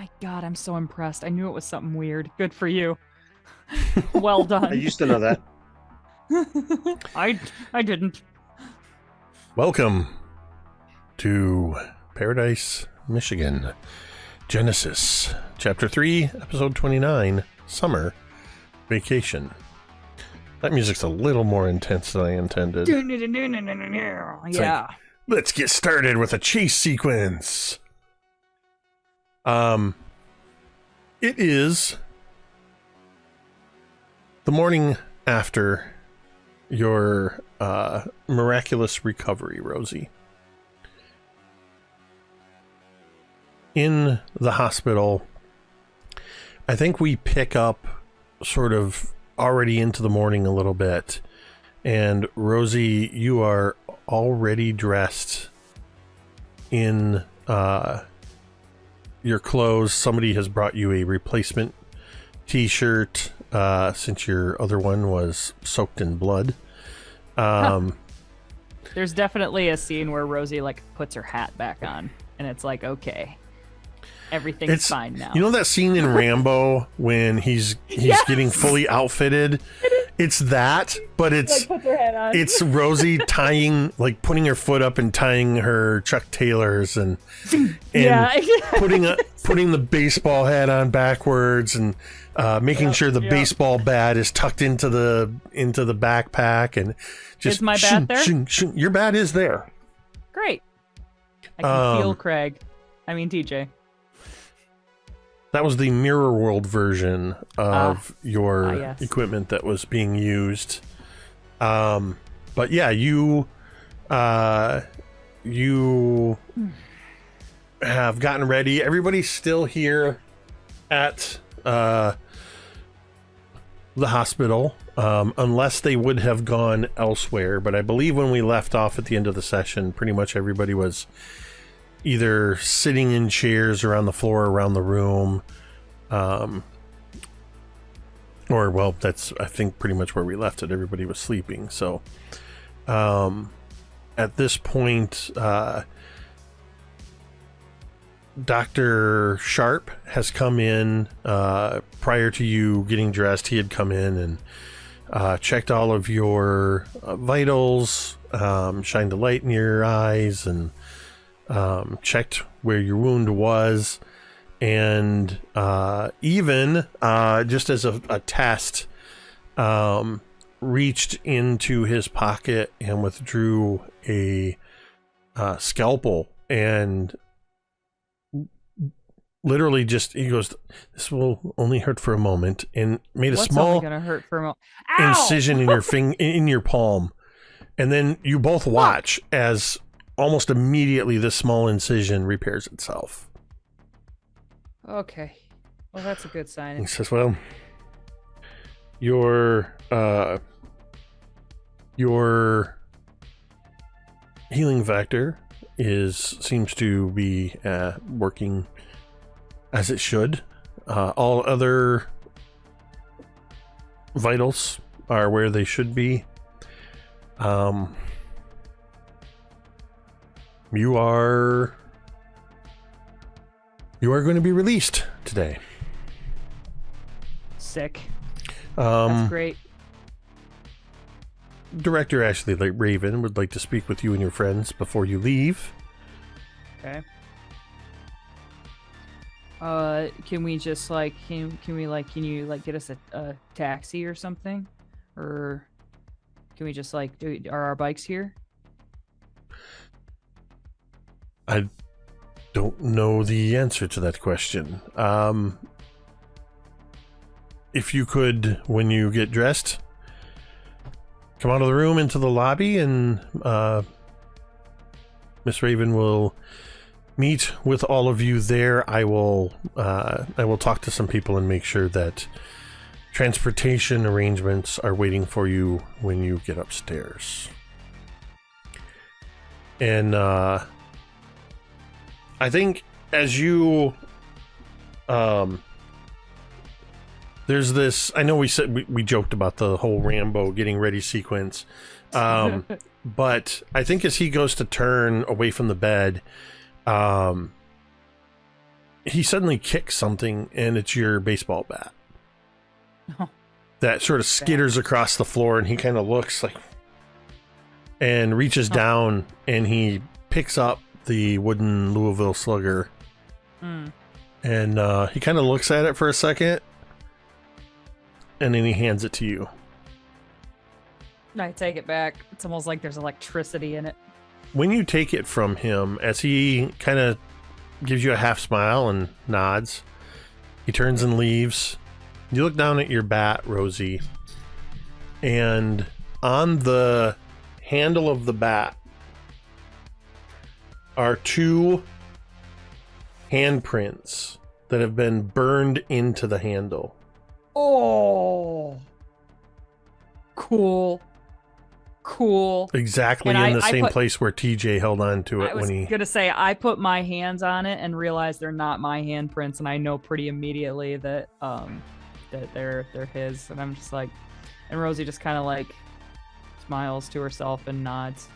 my God, I'm so impressed. I knew it was something weird. Good for you. Well done. I used to know that. I didn't. Welcome to Paradise, Michigan. Genesis, Chapter 3, Episode 29, Summer Vacation. That music's a little more intense than I intended. Yeah. Let's get started with a chase sequence. It is the morning after your miraculous recovery, Rosie. In the hospital, I think we pick up sort of already into the morning a little bit. And Rosie, you are already dressed in your clothes. Somebody has brought you a replacement t-shirt since your other one was soaked in blood. There's definitely a scene where Rosie like puts her hat back on, and it's like, okay, everything's fine now. You know that scene in Rambo when he's Yes! getting fully outfitted? It's that, but it's Like, puts her hat on. it's Rosie tying, like putting her foot up and tying her Chuck Taylors and Yeah. putting the baseball hat on backwards and making sure the baseball bat is tucked into the backpack and just Is my bat there? Your bat is there. Great. I can feel Craig. I mean TJ. That was the Mirror World version of your yes. equipment that was being used. But yeah, you have gotten ready. Everybody's still here at the hospital, unless they would have gone elsewhere. But I believe when we left off at the end of the session, pretty much everybody was either sitting in chairs around the floor, around the room, or, well, that's, I think, pretty much where we left it. Everybody was sleeping. So, at this point, Dr. Sharp has come in, prior to you getting dressed. He had come in and, checked all of your vitals, shined a light in your eyes, and checked where your wound was, and even just as a test, reached into his pocket and withdrew a scalpel, and literally just, he goes, "This will only hurt for a moment," and made a What's small only gonna hurt for a moment? incision in your in your palm, and then you both watch as almost immediately this small incision repairs itself. Okay. Well, that's a good He sign. says, "Well, your healing factor seems to be working as it should. All other vitals are where they should be. You are going to be released today." Sick. Um, That's great. Director Ashley Raven would like to speak with you and your friends before you leave. Okay. Can we just like can you like get us a taxi or something, or can we just like are our bikes here? I don't know the answer to that question. If you could, when you get dressed, come out of the room into the lobby, and Miss Raven will meet with all of you there. I will talk to some people and make sure that transportation arrangements are waiting for you when you get upstairs. And I think as you there's this, I know we said we joked about the whole Rambo getting ready sequence, but I think as he goes to turn away from the bed, he suddenly kicks something, and it's your baseball bat. Oh, that sort of skitters across the floor, and he kind of looks like, and reaches down, and he picks up the wooden Louisville Slugger, and he kind of looks at it for a second, and then he hands it to you. I take it back. It's almost like there's electricity in it. When you take it from him, as he kind of gives you a half smile and nods, he turns and leaves. You look down at your bat, Rosie, and on the handle of the bat are 2 handprints that have been burned into the handle. Oh, cool. Exactly and in the same place where TJ held on to it when he... I was gonna say, I put my hands on it and realized they're not my handprints, and I know pretty immediately that that they're his, and I'm just like, and Rosie just kind of like smiles to herself and nods.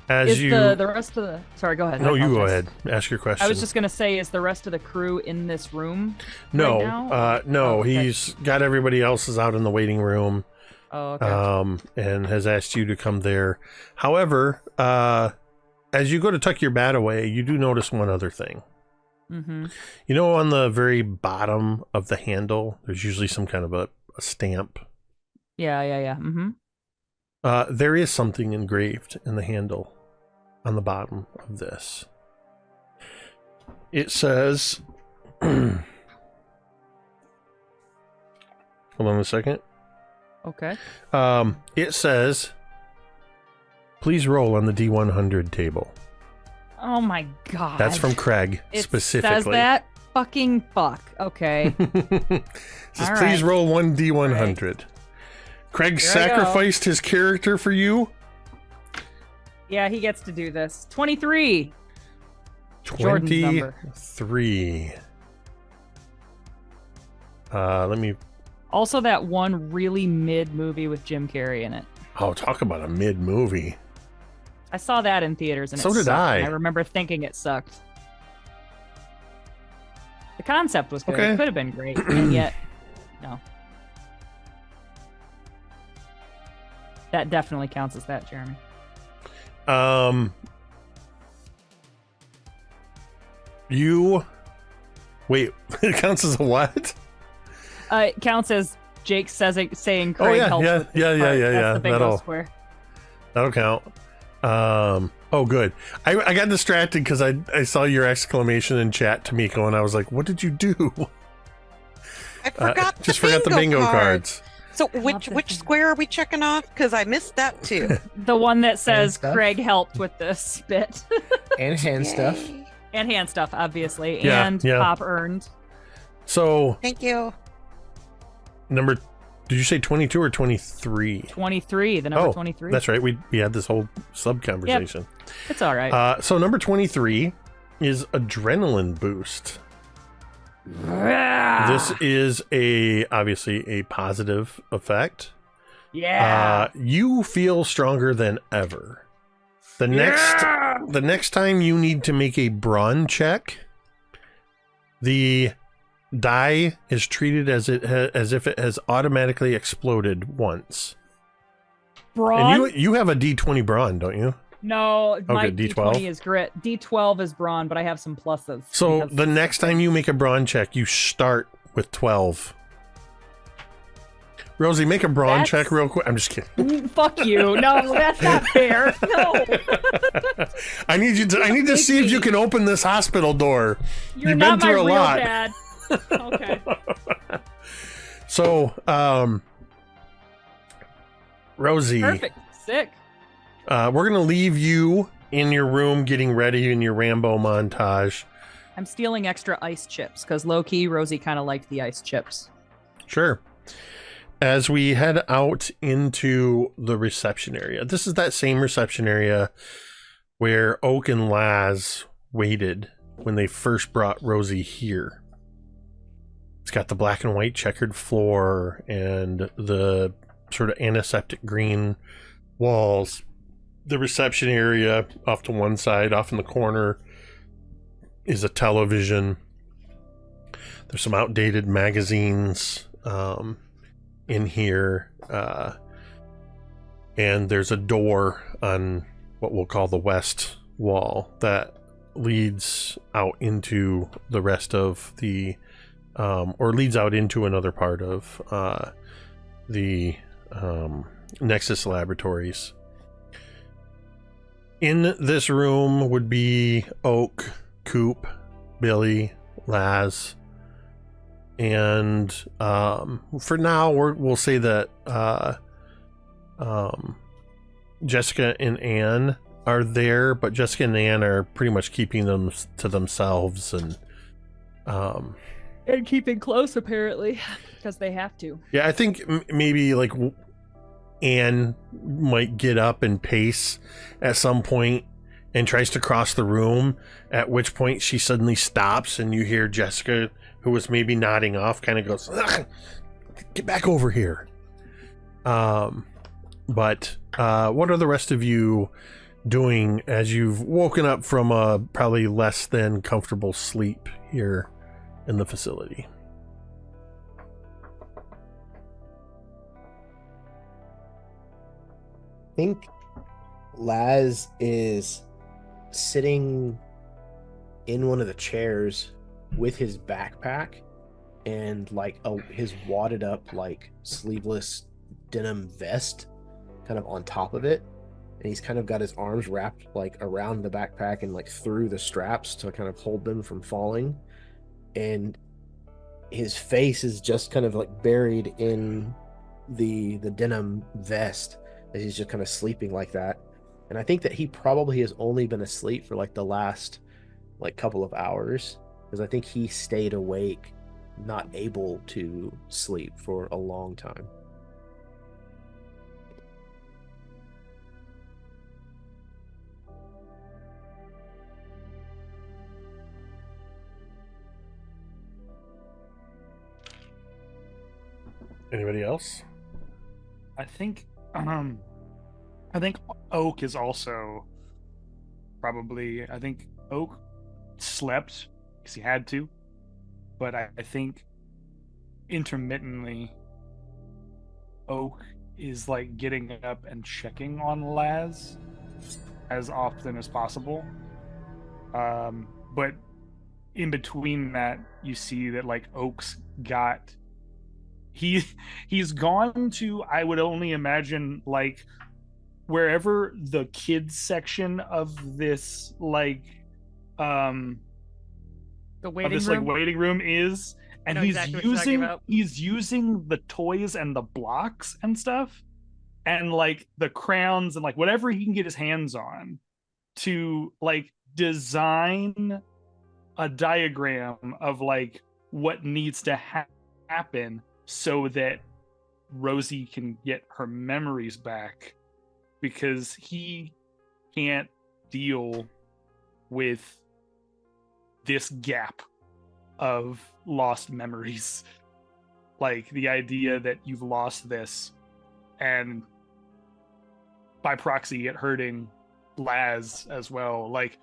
As is you the rest of the... Sorry, go ahead. No, you go ahead. Ask your question. I was just gonna say, is the rest of the crew in this room? No, right now? No. Oh, okay. He's got everybody else's out in the waiting room. Oh, okay. And has asked you to come there. However, as you go to tuck your bat away, you do notice one other thing. Mm-hmm. You know, on the very bottom of the handle, there's usually some kind of a stamp. Yeah. Mm-hmm. There is something engraved in the handle on the bottom of this. It says, hold on a second. Okay. It says, please roll on the D100 table. Oh my god. That's from Craig, specifically. Says that? Fucking fuck. Okay. It says, All please right. roll 1 D100. Craig sacrificed his character for you? Yeah, he gets to do this. 23. Jordan's number. 23. Let me... Also, that one really mid movie with Jim Carrey in it. Oh, talk about a mid movie. I saw that in theaters, and So it did sucked. I. I remember thinking it sucked. The concept was good. Okay. It could have been great, and yet, no. That definitely counts as that, Jeremy. You... Wait, it counts as a what? It counts as Jake saying Craig helps with this part. That's the bingo square. That'll count. Oh, good. I got distracted because I saw your exclamation in chat, Tamiko, and I was like, what did you do? I forgot forgot the bingo cards. So which square are we checking off? Because I missed that too. The one that says stuff. Craig helped with this bit. And hand stuff. And hand stuff, obviously. Yeah, and yeah. Pop earned. So, Thank you. did you say 22 or 23? 23, the number 23. That's right. We had this whole sub conversation. Yep. It's all right. So number 23 is adrenaline boost. This is obviously a positive effect. Yeah. You feel stronger than ever. The next time you need to make a brawn check, the die is treated as if it has automatically exploded once. Brawn? And you have a D20 brawn, don't you? No, my D12? D20 is grit. D12 is brawn, but I have some pluses. So the next time you make a brawn check, you start with 12. Rosie, make a brawn check real quick. I'm just kidding. Fuck you. No, that's not fair. No. I need to see if you can open this hospital door. You're You've not been through my a real lot. dad. Okay. So, Rosie. Perfect. Sick. We're going to leave you in your room getting ready in your Rambo montage. I'm stealing extra ice chips because low-key, Rosie kind of liked the ice chips. Sure. As we head out into the reception area. This is that same reception area where Oak and Laz waited when they first brought Rosie here. It's got the black and white checkered floor and the sort of antiseptic green walls. The reception area off to one side, off in the corner, is a television. There's some outdated magazines in here. And there's a door on what we'll call the west wall that leads out into the rest of the or leads out into another part of the Nexus Laboratories. In this room would be Oak, Coop, Billy, Laz, and for now we'll say that Jessica and Anne are there, but Jessica and Anne are pretty much keeping them to themselves and keeping close apparently because they have to. Yeah, I think maybe like Anne might get up and pace at some point and tries to cross the room, at which point she suddenly stops and you hear Jessica, who was maybe nodding off, kind of goes, "Get back over here." But what are the rest of you doing as you've woken up from a probably less than comfortable sleep here in the facility? I think Laz is sitting in one of the chairs with his backpack and like his wadded up like sleeveless denim vest kind of on top of it, and he's kind of got his arms wrapped like around the backpack and like through the straps to kind of hold them from falling, and his face is just kind of like buried in the denim vest as he's just kind of sleeping like that. And I think that he probably has only been asleep for like the last like couple of hours, because I think he stayed awake, not able to sleep for a long time. Anybody else? I think Oak is also probably. I think Oak slept because he had to, but I think intermittently Oak is like getting up and checking on Laz as often as possible. But in between that, you see that like Oak's got he's gone to, I would only imagine, like wherever the kids section of this like The waiting this room. like waiting room is, and know exactly what you're talking about. he's using the toys and the blocks and stuff and like the crowns and like whatever he can get his hands on to like design a diagram of like what needs to happen so that Rosie can get her memories back, because he can't deal with this gap of lost memories. Like the idea that you've lost this, and by proxy it hurting Laz as well. Like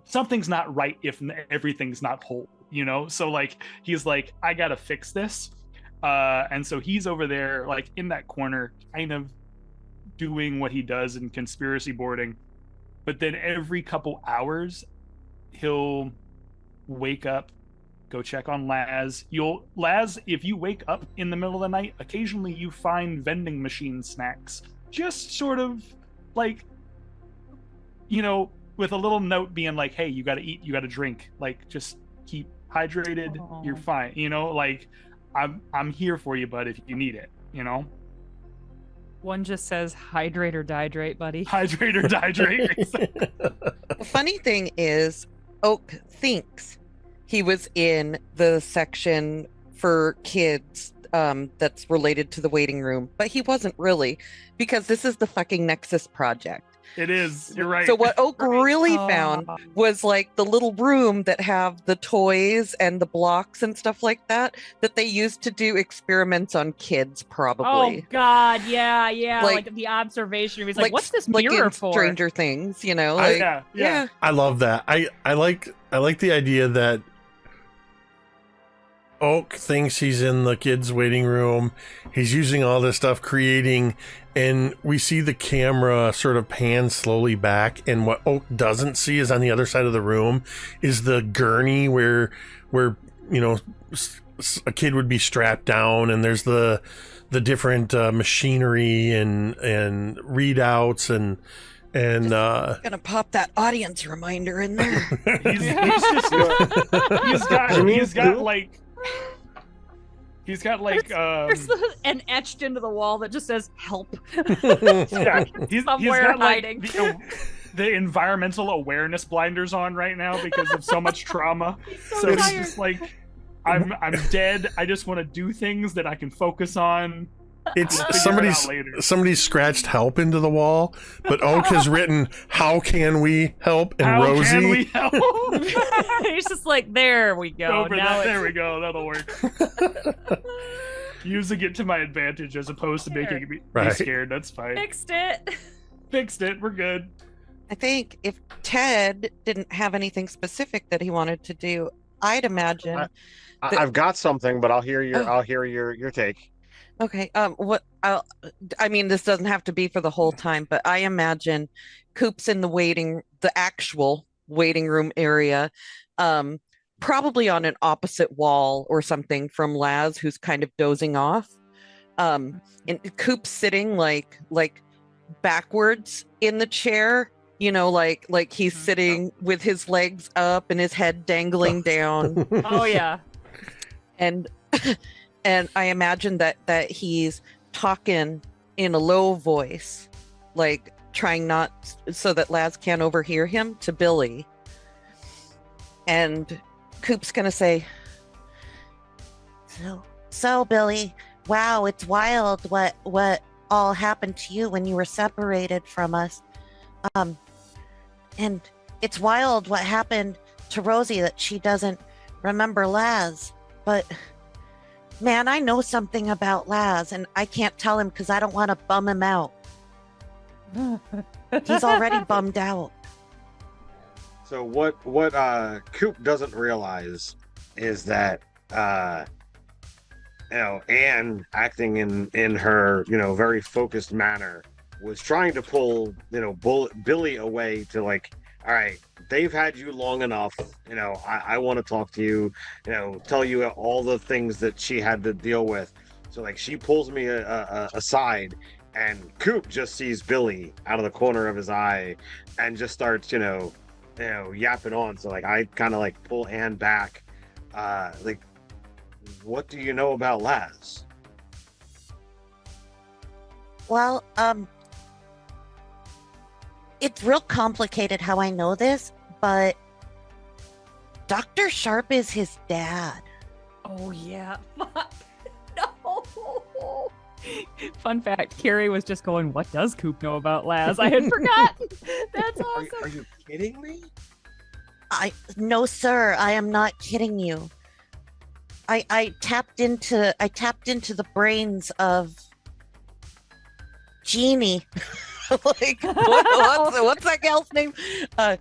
something's not right if everything's not whole, you know? So like he's like, I gotta fix this. And so he's over there like in that corner kind of doing what he does in conspiracy boarding, but then every couple hours he'll wake up, go check on Laz. Laz, if you wake up in the middle of the night, occasionally you find vending machine snacks, just sort of like, you know, with a little note being like, hey, you gotta eat, you gotta drink, like just keep hydrated. Aww. You're fine, you know, like I'm here for you, bud, if you need it, you know. One just says hydrate or dihydrate, buddy. Hydrate or dihydrate. The funny thing is, Oak thinks he was in the section for kids that's related to the waiting room, but he wasn't really, because this is the fucking Nexus project. It is. You're right. So what Oak really found was like the little room that have the toys and the blocks and stuff like that they used to do experiments on kids, probably. Oh God, yeah. Like the observation room. He's like, what's this mirror in for? Stranger Things, you know? Yeah. I love that. I like I like the idea that Oak thinks he's in the kids' waiting room. He's using all this stuff, creating, and we see the camera sort of pan slowly back. And what Oak doesn't see is on the other side of the room is the gurney where a kid would be strapped down, and there's the different machinery and readouts and Gonna pop that audience reminder in there. He's got like There's an etched into the wall that just says "help." yeah, he's Somewhere got hiding. like the environmental awareness blinders on right now because of so much trauma. so it's tired. just like I'm dead. I just want to do things that I can focus on. It's We'll figure it out later. somebody's scratched help into the wall, but Oak has written "How can we help?" and How Rosie. can we help? He's just like, there we go. There we go. That'll work. Using it to my advantage as opposed to making me Right. scared. That's fine. Fixed it. Fixed it. We're good. I think if Ted didn't have anything specific that he wanted to do, I'd imagine. I've got something, but I'll hear your take. Okay. I mean, this doesn't have to be for the whole time, but I imagine Coop's in the actual waiting room area, probably on an opposite wall or something from Laz, who's kind of dozing off. And Coop's sitting like backwards in the chair, like he's sitting with his legs up and his head dangling down. Oh yeah. And I imagine that he's talking in a low voice, like trying not so that Laz can't overhear him, to Billy. And Coop's gonna say, So Billy, wow, it's wild what all happened to you when you were separated from us. And it's wild what happened to Rosie, that she doesn't remember Laz. But man, I know something about Laz, and I can't tell him because I don't want to bum him out. He's already bummed out. So what Coop doesn't realize is that Anne, acting in her very focused manner, was trying to pull Billy away to, like, all right, they've had you long enough. I want to talk to you. Tell you all the things that she had to deal with. So like she pulls me aside, and Coop just sees Billy out of the corner of his eye, and just starts yapping on. So like I kind of like pull Anne back. Like, what do you know about Laz? Well, it's real complicated how I know this, but Dr. Sharp is his dad. Oh yeah. No. Fun fact, Carrie was just going, what does Coop know about Laz? I had forgotten. That's awesome. Are you kidding me? No, sir, I am not kidding you. I tapped into the brains of Jeannie. Like, what's that gal's name? I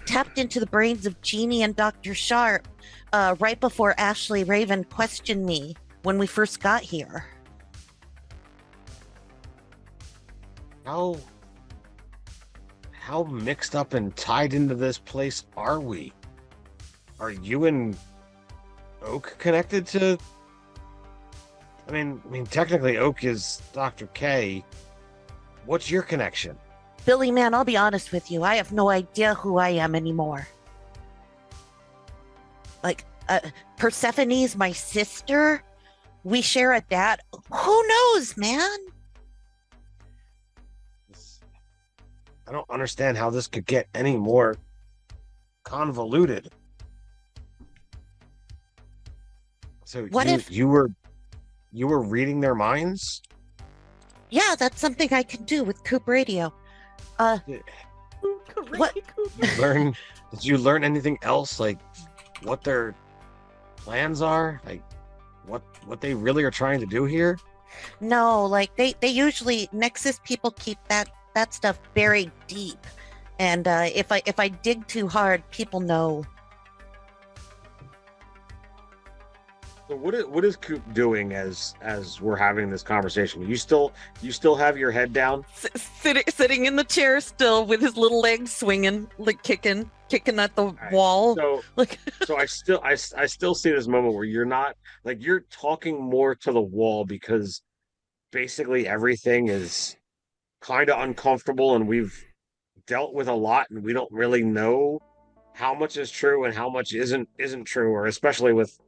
tapped into the brains of Jeannie and Dr. Sharp right before Ashley Raven questioned me when we first got here. How mixed up and tied into this place are we? Are you and Oak connected to? I mean, technically Oak is Dr. K. What's your connection? Billy, man, I'll be honest with you. I have no idea who I am anymore. Like, Persephone's my sister. We share a dad. Who knows, man? I don't understand how this could get any more convoluted. So What if- you were reading their minds? Yeah, that's something I can do with Coop Radio. What? Did you learn anything else, like what their plans are, like what they really are trying to do here? No, like they usually, Nexus people keep that stuff buried deep, and if I dig too hard, people know. So what is Coop doing as we're having this conversation? You still have your head down? Sitting in the chair still with his little legs swinging, like kicking at the wall. So Like, so I still see this moment where you're not like you're talking more to the wall because basically everything is kind of uncomfortable and we've dealt with a lot and we don't really know how much is true and how much isn't true, or especially with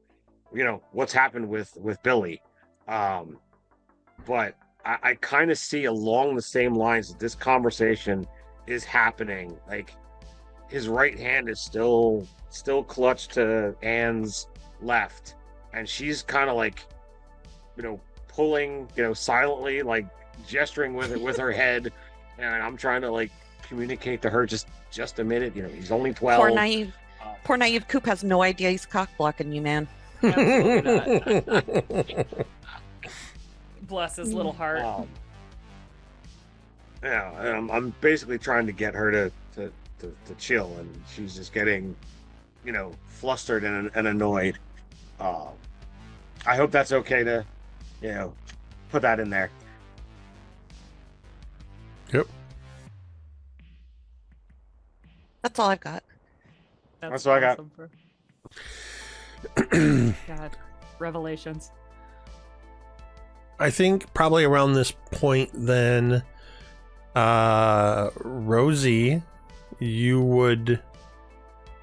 what's happened with Billy. But I kind of see along the same lines that this conversation is happening. Like his right hand is still clutched to Anne's left, and she's kind of like pulling silently, like gesturing with it with her head, and I'm trying to like communicate to her just a minute. He's only 12. Poor naive Coop has no idea he's cock blocking you, man. Absolutely not. Bless his little heart. I'm basically trying to get her to chill, and she's just getting flustered and annoyed. I hope that's okay to put that in there. Yep. That's all I've got. That's what I got. God, revelations. I think probably around this point then, Rosie, you would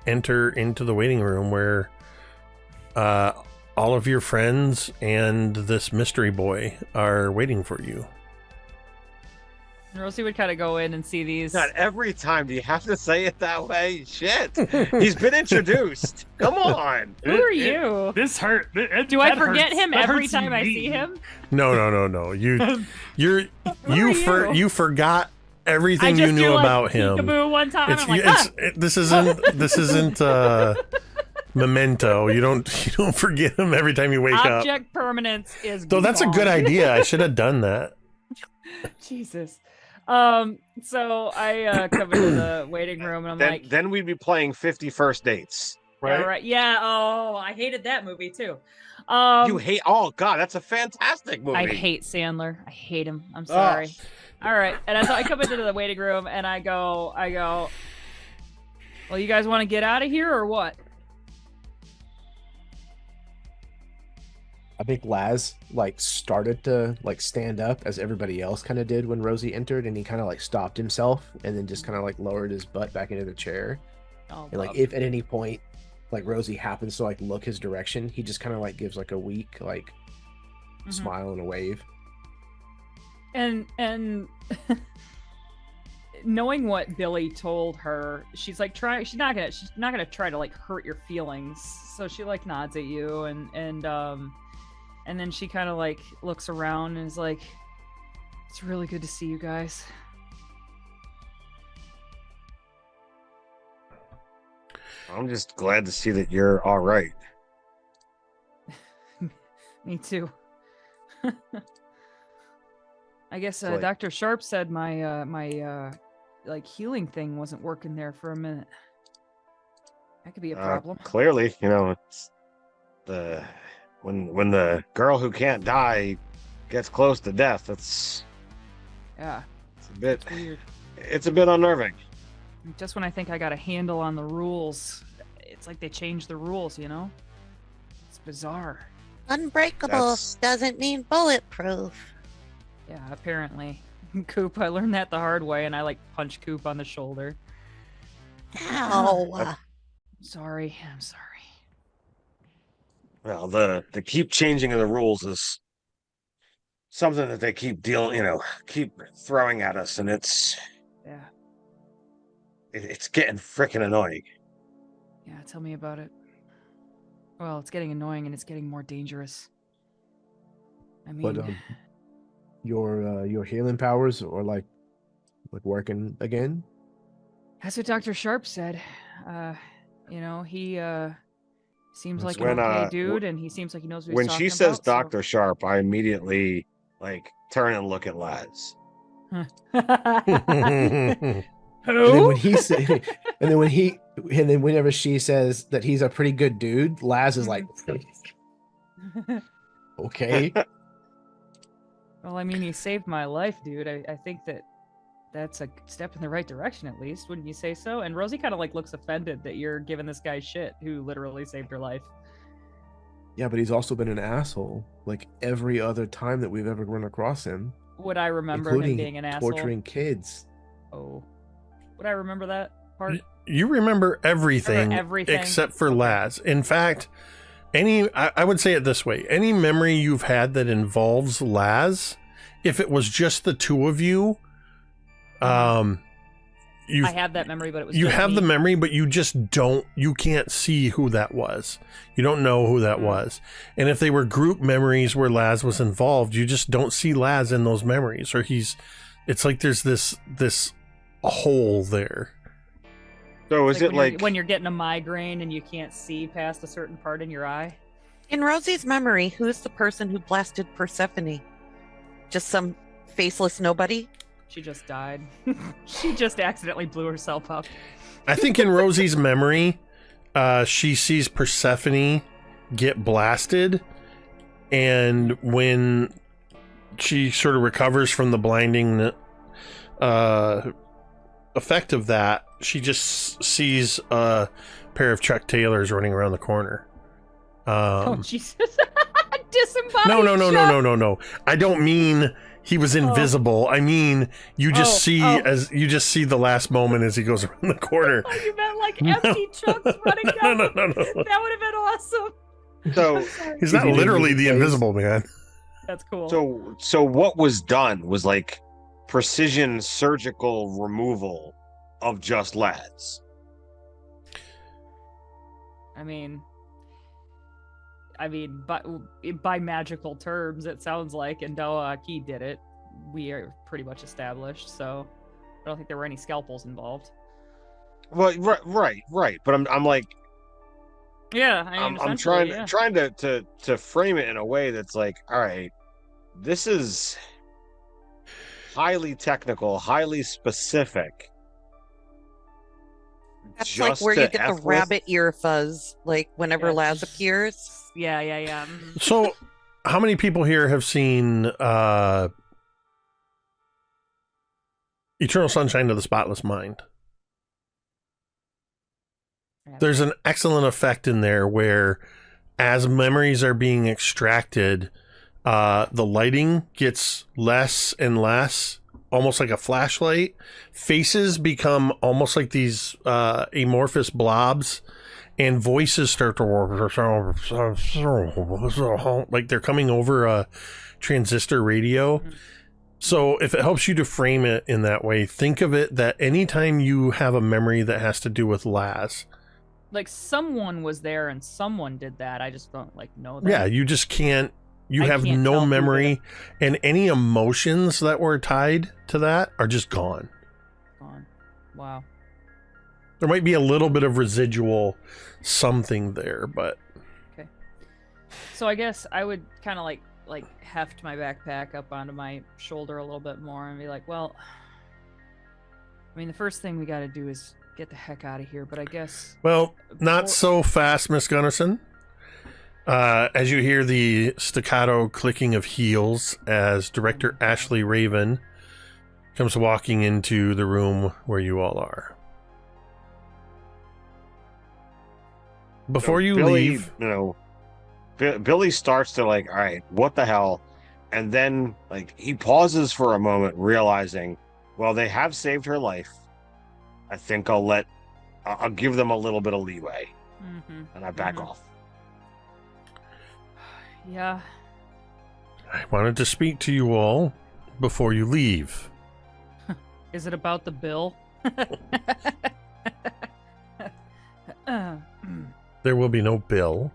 enter into the waiting room where all of your friends and this mystery boy are waiting for you. Rosie would kind of go in and see these. Not every time do you have to say it that way. Shit. He's been introduced. Come on. Who are you? This hurt. Do I forget him every time I see him? No. You forgot everything you knew about him. Peekaboo one time. This isn't Memento. You don't forget him every time you wake up. Object permanence is. So that's a good idea. I should have done that. Jesus. So I come into the waiting room and I'm then we'd be playing 50 First Dates. Right? Yeah, right. Yeah. Oh, I hated that movie too. You hate? Oh God, that's a fantastic movie. I hate Sandler. I hate him. I'm sorry. All right. And so I come into the waiting room and I go, well, you guys want to get out of here or what? I think Laz started to stand up as everybody else kind of did when Rosie entered, and he kind of stopped himself and then just kind of lowered his butt back into the chair. Oh, and if at any point Rosie happens to look his direction, he just kind of gives a weak smile and a wave. And knowing what Billy told her, she's not gonna try to hurt your feelings. So she nods at you and then she kind of looks around and is like, it's really good to see you guys. I'm just glad to see that you're all right. Me too. I guess Dr. Sharp said my healing thing wasn't working there for a minute. That could be a problem. Clearly, it's when the girl who can't die gets close to death, it's a bit weird. It's a bit unnerving. Just when I think I got a handle on the rules, it's like they changed the rules, It's bizarre. Unbreakable doesn't mean bulletproof. Yeah, apparently. Coop, I learned that the hard way, and I punch Coop on the shoulder. Ow. I'm sorry. Well, the keep changing of the rules is something that they keep keep throwing at us, and it's getting freaking annoying. Yeah, tell me about it. Well, it's getting annoying and it's getting more dangerous. I mean, but your healing powers are working again? That's what Dr. Sharp said. He seems like when, an okay dude, and he seems like he knows what he's talking about. When she says Dr. Sharp, I immediately turn and look at Laz. Who? And then whenever she says that he's a pretty good dude, Laz is like, Okay. Well, I mean, you saved my life, dude. I think that's a step in the right direction, at least. Wouldn't you say so? And Rosie kind of like looks offended that you're giving this guy shit who literally saved her life. Yeah, but he's also been an asshole like every other time that we've ever run across him. Would I remember including him being an asshole? torturing kids. Oh, would I remember that part? You remember everything, everything? except for Laz. In fact, I would say it this way: any memory you've had that involves Laz, if it was just the two of you, I have that memory, but it was you just have me. the memory, but you just you can't see who that was. You don't know who that was. And if they were group memories where Laz was involved, you just don't see Laz in those memories, or it's like there's this hole there. So is it like when you're getting a migraine and you can't see past a certain part in your eye? In Rosie's memory, who's the person who blasted Persephone? Just some faceless nobody? She just died. She just accidentally blew herself up. I think in Rosie's memory, she sees Persephone get blasted, and when she sort of recovers from the blinding effect of that, she just sees a pair of Chuck Taylors running around the corner. Oh Jesus! Disembodied. No. I don't mean he was invisible. I mean you just see the last moment as he goes around the corner. Oh, you meant like empty Chucks running down. No. That would have been awesome. so? He's not literally the invisible man. That's cool. So what was done was like precision surgical removal of just Lads. I mean, by magical terms, it sounds like, and Doaki did it. We are pretty much established, so I don't think there were any scalpels involved. Well, right. But I'm like, yeah, I mean, I'm trying to frame it in a way that's like, all right, this is highly technical, highly specific. That's like where you get the rabbit ear fuzz, like whenever Laz appears. Yeah. Mhm. So, how many people here have seen Eternal Sunshine of the Spotless Mind? There's an excellent effect in there where, as memories are being extracted, the lighting gets less and less, almost like a flashlight. Faces become almost like these amorphous blobs, and voices start to like they're coming over a transistor radio. Mm-hmm. So if it helps you to frame it in that way, think of it that anytime you have a memory that has to do with Laz, like someone was there and someone did that, I just don't know that. Yeah, you just can't. You have no memory, and any emotions that were tied to that are just gone. Wow. There might be a little bit of residual something there, but okay. So I guess I would kind of like heft my backpack up onto my shoulder a little bit more and be like, well, I mean, the first thing we got to do is get the heck out of here. But I guess not so fast, Miss Gunnarsson. As you hear the staccato clicking of heels as Director Ashley Raven comes walking into the room where you all are. Before Billy, leave, Billy starts to all right, what the hell? And then he pauses for a moment, realizing, well, they have saved her life. I think I'll give them a little bit of leeway. Mm-hmm. And I back off. Yeah. I wanted to speak to you all before you leave. Is it about the bill? There will be no bill.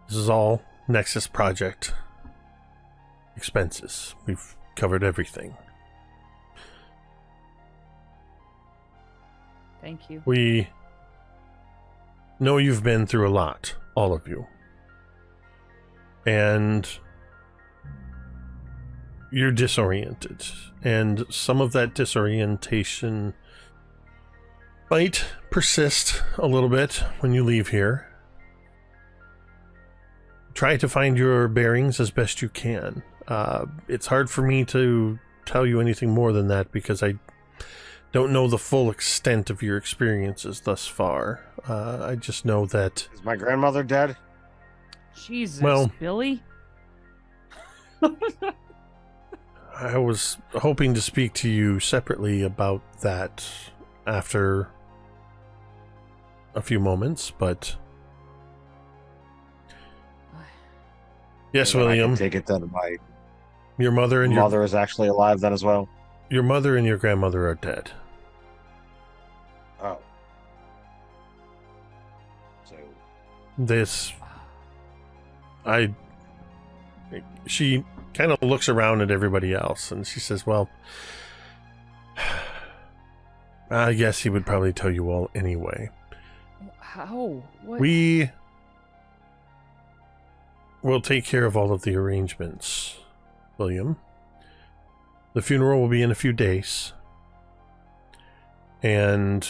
This is all Nexus Project expenses. We've covered everything. Thank you. We know you've been through a lot, all of you. And you're disoriented. And some of that disorientation might persist a little bit when you leave here. try to find your bearings as best you can. It's hard for me to tell you anything more than that because I don't know the full extent of your experiences thus far. I just know that... Is my grandmother dead? Jesus, Well- Billy. I was hoping to speak to you separately about that after a few moments, but... Yes, And I can William, take it that my your mother and mother is actually alive then as well. your mother and your grandmother are dead. Oh. So This... She kind of looks around at everybody else and she says, well, I guess he would probably tell you all anyway. How? What? We will take care of all of the arrangements, William. The funeral will be in a few days. And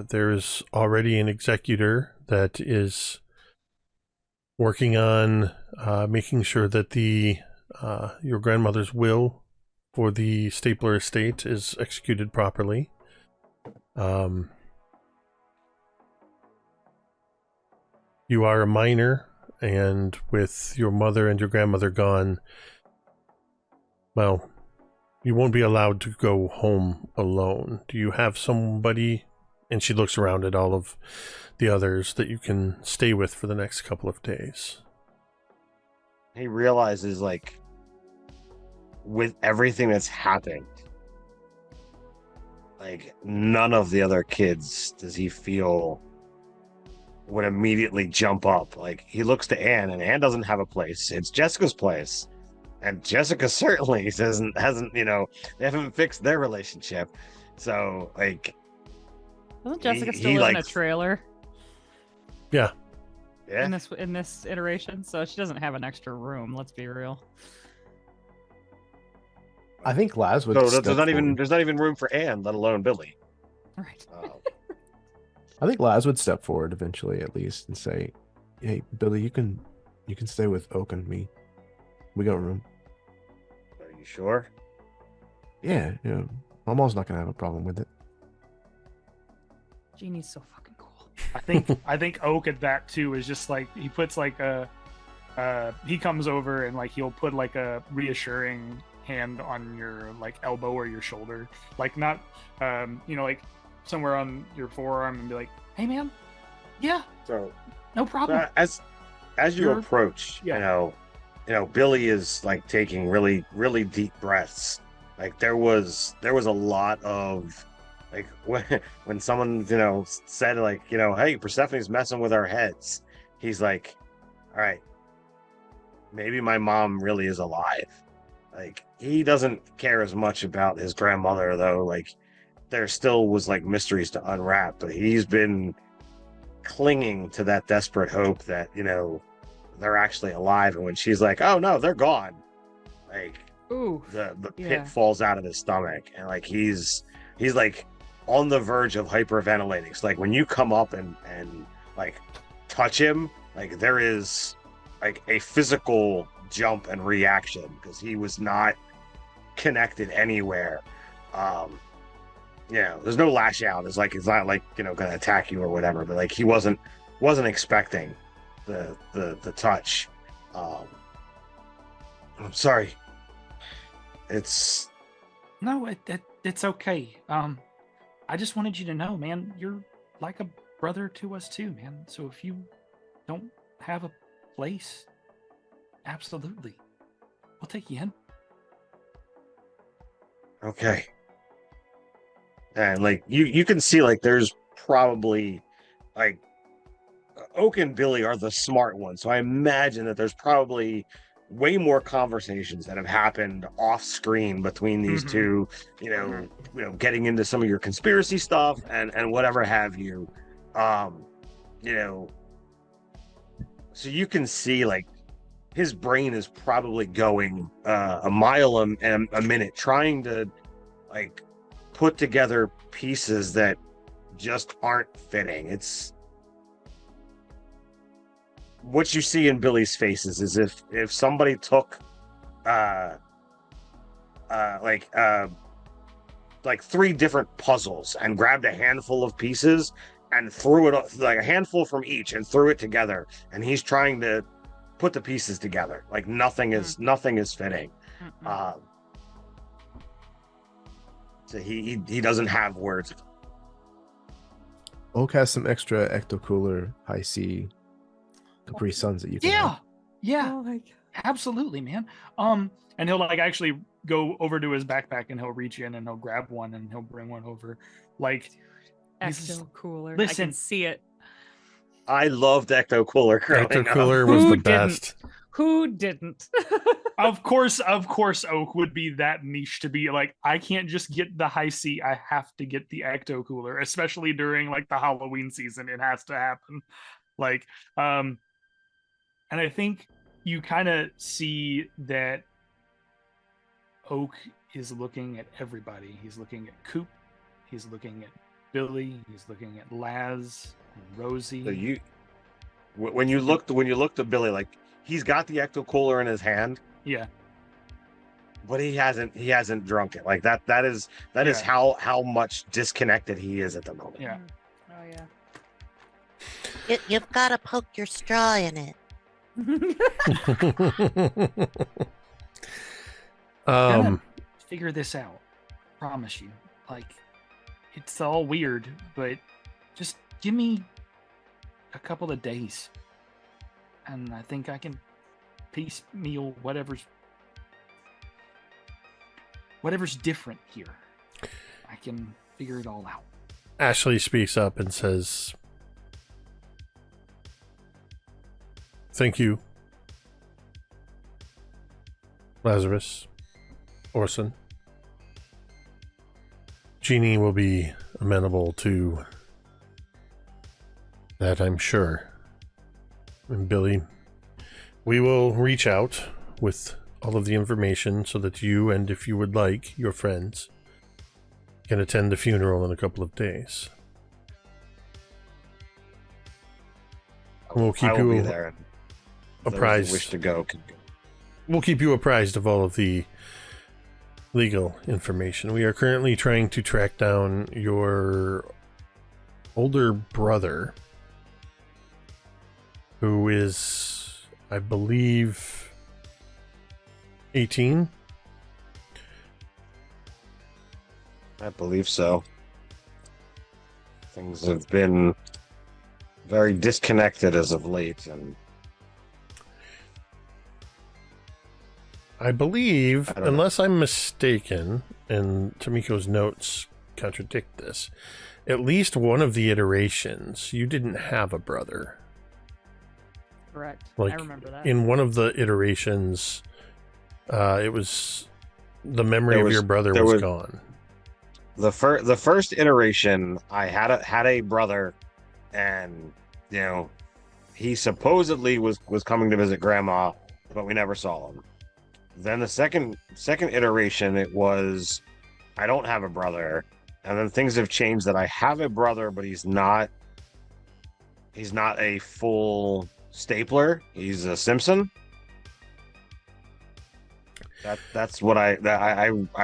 there is already an executor that is working on making sure that your grandmother's will for the Stapler estate is executed properly. You are a minor, and with your mother and your grandmother gone, well, you won't be allowed to go home alone. Do you have somebody, and she looks around at all of the others, that you can stay with for the next couple of days? he realizes, like, with everything that's happened, like, none of the other kids does he feel would immediately jump up. Like, he looks to Anne, and Anne doesn't have a place. It's Jessica's place. And Jessica certainly hasn't, you know, they haven't fixed their relationship. So, like, Doesn't Jessica he still live in a likes- trailer Yeah. yeah. in this iteration? So she doesn't have an extra room. Let's be real. I think Laz would. So step there's not even forward. room for Anne, let alone Billy. Right. I think Laz would step forward eventually, at least, and say, "Hey, Billy, you can stay with Oak and me. We got room." Are you sure? Yeah, yeah. Mama's not gonna have a problem with it. Jeannie's so fucking cool. I think Oak at that too is just like he puts like he comes over and like he'll put like a reassuring hand on your like elbow or your shoulder, like not you know, like somewhere on your forearm, and be like, "Hey man, yeah, So no problem." as you You're- approach, yeah. you know, Billy is like taking really, really deep breaths. Like there was a lot of like when someone, you know, said like, you know, hey, Persephone's messing with our heads. He's like, all right, maybe my mom really is alive. Like he doesn't care as much about his grandmother though. Like there still was like mysteries to unwrap, but he's been clinging to that desperate hope that, you know, they're actually alive. And when she's like, oh no, they're gone, like Ooh. the Yeah. pit falls out of his stomach, and like he's like on the verge of hyperventilating. So like when you come up and like touch him, like there is like a physical jump and reaction because he was not connected anywhere. You know, there's no lash out. It's like it's not like, you know, gonna attack you or whatever, but like he wasn't expecting the touch. I'm sorry. It's No, it's okay. I just wanted you to know, man, you're like a brother to us too, man. So if you don't have a place, absolutely, we'll take you in. okay. And like you can see like there's probably like Oak and Billy are the smart ones. So I imagine that there's probably way more conversations that have happened off screen between these Mhm. two, you know, getting into some of your conspiracy stuff and whatever have you. You know, so you can see like his brain is probably going a mile a minute trying to like put together pieces that just aren't fitting. It's what you see in Billy's faces is if somebody took uh like 3 different puzzles and grabbed a handful of pieces and threw it, like a handful from each, and threw it together, and he's trying to put the pieces together. Like nothing is fitting. So he doesn't have words. Oak has some extra ecto cooler high C Capri Suns that you can have. Yeah. Oh my God. Absolutely, man. And he'll like actually go over to his backpack and he'll reach in and he'll grab one and he'll bring one over. Like, Ecto cooler. I listen. can see it. I loved Ecto Cooler growing Ecto up. Cooler was the best. Who didn't? Of course, Oak would be that niche to be like, I can't just get the high C. I have to get the Ecto Cooler, especially during like the Halloween season. It has to happen. Like, and I think you kind of see that Oak is looking at everybody. He's looking at Coop. He's looking at Billy. He's looking at Laz and Rosie. So when you look to Billy, like he's got the Ecto Cooler in his hand. Yeah. But he hasn't drunk it. Like that is how much disconnected he is at the moment. Yeah. Oh yeah. You've got to poke your straw in it. Figure this out. Promise you. Like, it's all weird, but just give me a couple of days, and I think I can piecemeal whatever's different here. I can figure it all out. Ashley speaks up and says, "Thank you, Lazarus, Orson. Jeannie will be amenable to that, I'm sure. And Billy, we will reach out with all of the information so that you, and if you would like, your friends, can attend the funeral in a couple of days. We'll keep I will you be there. And those who apprised. wish to go can go. We'll keep you apprised of all of the legal information. We are currently trying to track down your older brother, who is, I believe, 18. I believe so. Things have been very disconnected as of late, and I believe, I don't know. unless I'm mistaken, and Tamiko's notes contradict this, at least one of the iterations, you didn't have a brother. Correct. Like, I remember that. in one of the iterations, it was the memory of your brother was gone. the first iteration, I had a brother, and you know, he supposedly was coming to visit grandma, but we never saw him. Then the second iteration, it was, I don't have a brother, and then things have changed that I have a brother, but he's not a full stapler. He's a Simpson. That's what I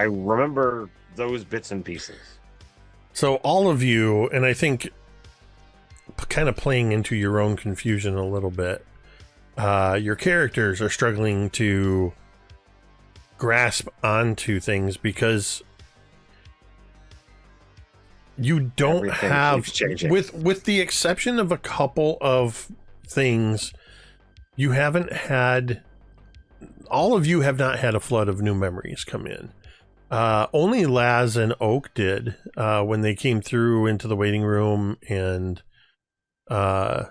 remember those bits and pieces. So all of you, and I think kind of playing into your own confusion a little bit, your characters are struggling to grasp onto things because you don't Everything have, keeps changing. with the exception of a couple of things, you haven't had, all of you have not had a flood of new memories come in. Only Laz and Oak did, when they came through into the waiting room, and Oak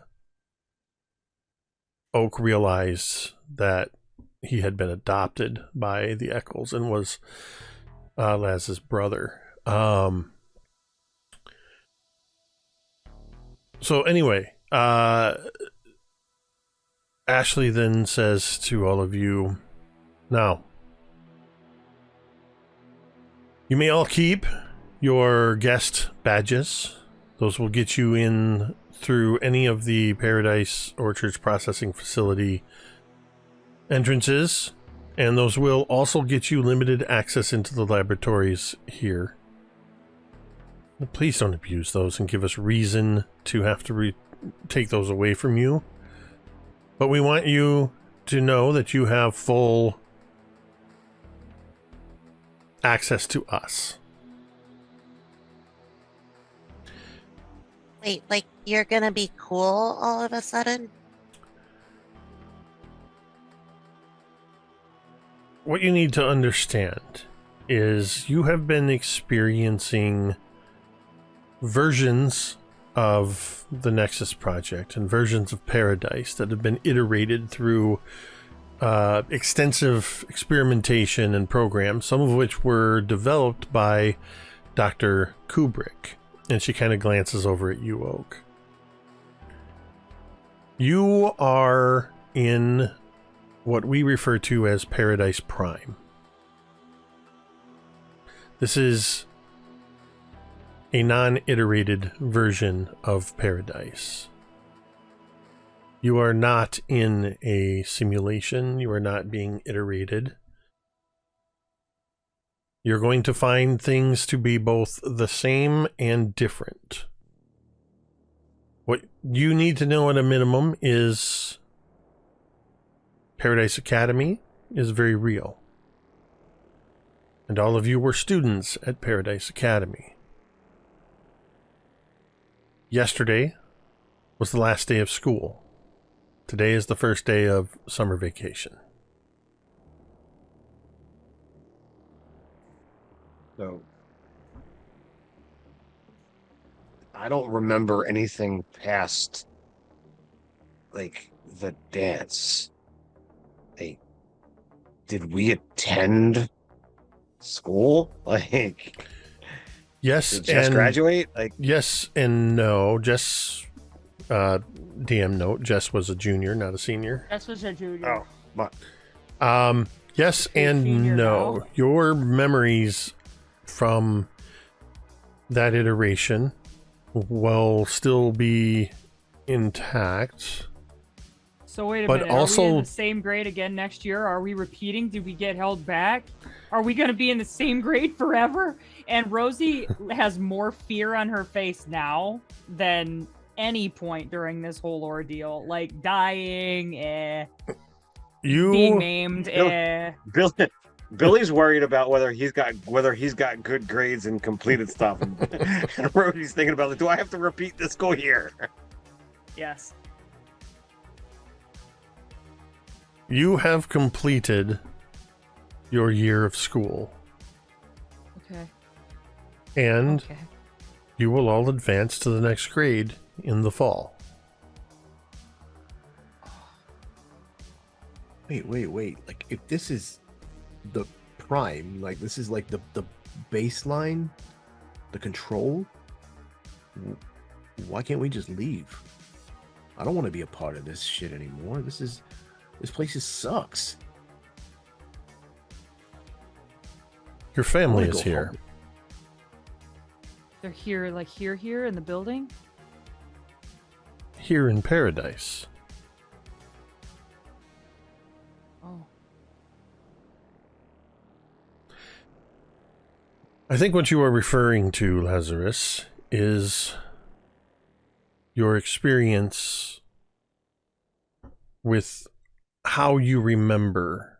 realized that he had been adopted by the Eccles and was Laz's brother. So anyway, Ashley then says to all of you, now, you may all keep your guest badges. Those will get you in through any of the Paradise Orchards processing facility entrances, and those will also get you limited access into the laboratories here. But please don't abuse those and give us reason to have to take those away from you. But we want you to know that you have full access to us. Wait, like you're gonna be cool all of a sudden? What you need to understand is you have been experiencing versions of the Nexus Project and versions of Paradise that have been iterated through extensive experimentation and programs, some of which were developed by Dr. Kubrick. And she kind of glances over at you, Oak. You are in what we refer to as Paradise Prime. This is a non-iterated version of Paradise. You are not in a simulation. You are not being iterated. You're going to find things to be both the same and different. What you need to know at a minimum is Paradise Academy is very real. And all of you were students at Paradise Academy. Yesterday was the last day of school. Today is the first day of summer vacation. So I don't remember anything past like the dance. Did we attend school? Like, Yes, did Jess and graduate? Like, yes and no. Jess, DM note: Jess was a junior, not a senior. This was a junior. oh, my, Yes and senior no. now. Your memories from that iteration will still be intact. So wait a But minute. Are we also- in the same grade again next year? Are we repeating? Did we get held back? Are we going to be in the same grade forever? And Rosie has more fear on her face now than any point during this whole ordeal. Like dying, being You maimed, Bill, Billy's worried about whether he's got good grades and completed stuff, and Rosie's thinking about, like, do I have to repeat this school year? Yes. you have completed your year of school, Okay. and Okay. you will all advance to the next grade in the fall. Wait. Like, if this is the prime, like, this is like the baseline, the control, why can't we just leave? I don't want to be a part of this shit anymore. This place sucks. Your I family wanna is go here. home. They're here, like here in the building? Here in Paradise. Oh. I think what you are referring to, Lazarus, is your experience with how you remember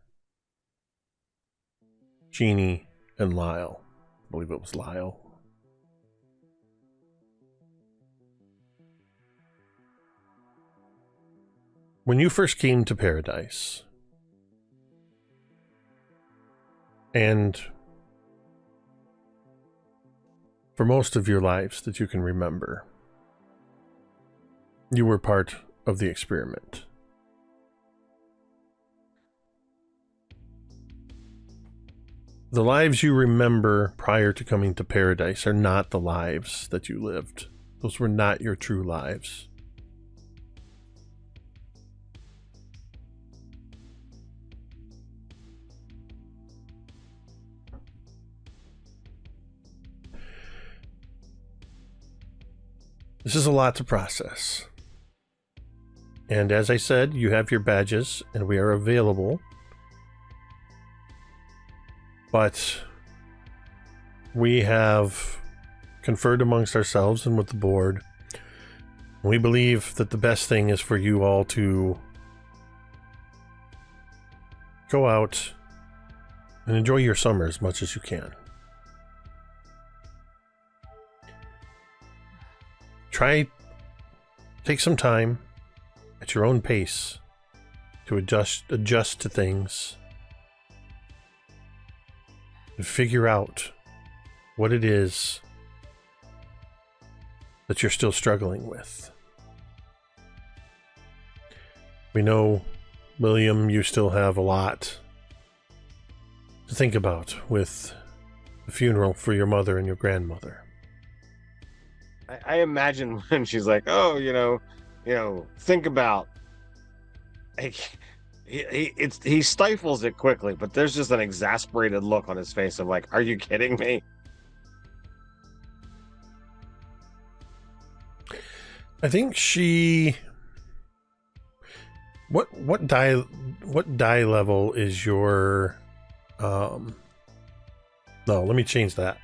Jeannie and Lyle. I believe it was Lyle. When you first came to Paradise, and for most of your lives that you can remember, you were part of the experiment. The lives you remember prior to coming to Paradise are not the lives that you lived. Those were not your true lives. This is a lot to process. And as I said, you have your badges and we are available. But we have conferred amongst ourselves and with the board. We believe that the best thing is for you all to go out and enjoy your summer as much as you can. Take some time at your own pace to adjust to things and figure out what it is that you're still struggling with. We know, William, you still have a lot to think about with the funeral for your mother and your grandmother. I imagine when she's like, "Oh, think about." Like, he stifles it quickly, but there's just an exasperated look on his face of like, "Are you kidding me?" I think she. What die level is your? No, let me change that.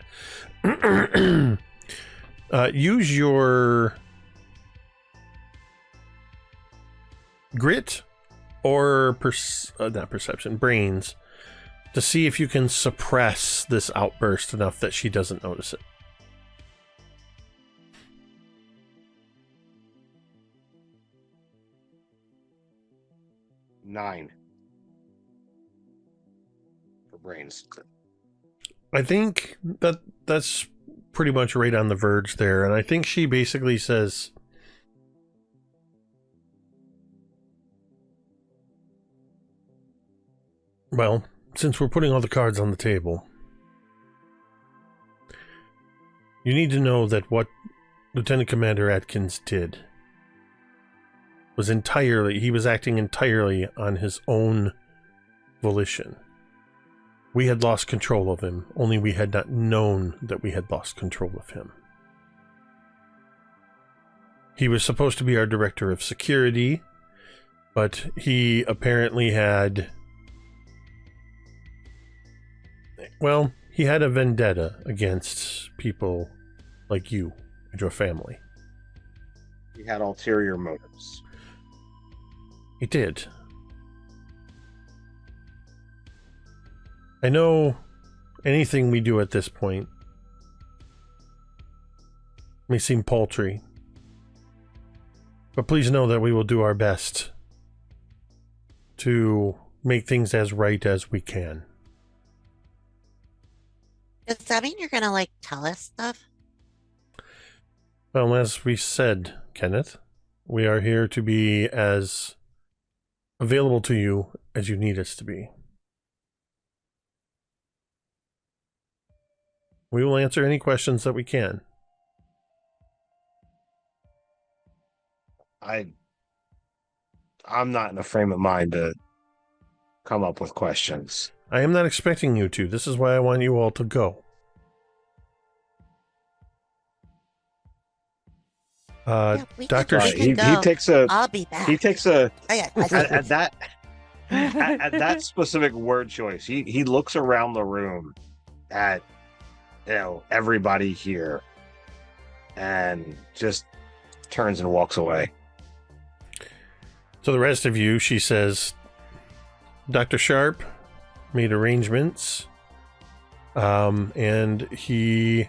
Use your grit or not perception, brains, to see if you can suppress this outburst enough that she doesn't notice it. Nine for brains. I think that's pretty much right on the verge there, and I think she basically says, well, since we're putting all the cards on the table, you need to know that what Lieutenant Commander Atkins did was he was acting entirely on his own volition. We had lost control of him, only we had not known that we had lost control of him. He was supposed to be our director of security, but he apparently had... Well, he had a vendetta against people like you and your family. He had ulterior motives. He did. I know anything we do at this point may seem paltry, but please know that we will do our best to make things as right as we can. Does that mean you're gonna tell us stuff? Well, as we said, Kenneth, we are here to be as available to you as you need us to be. We will answer any questions that we can. I'm not in a frame of mind to come up with questions. I am not expecting you to. This is why I want you all to go. Dr. He takes a... I'll be back. He takes a... Oh, yeah, at that specific word choice, he looks around the room at everybody here and just turns and walks away. So the rest of you, she says, Dr. Sharp made arrangements, and he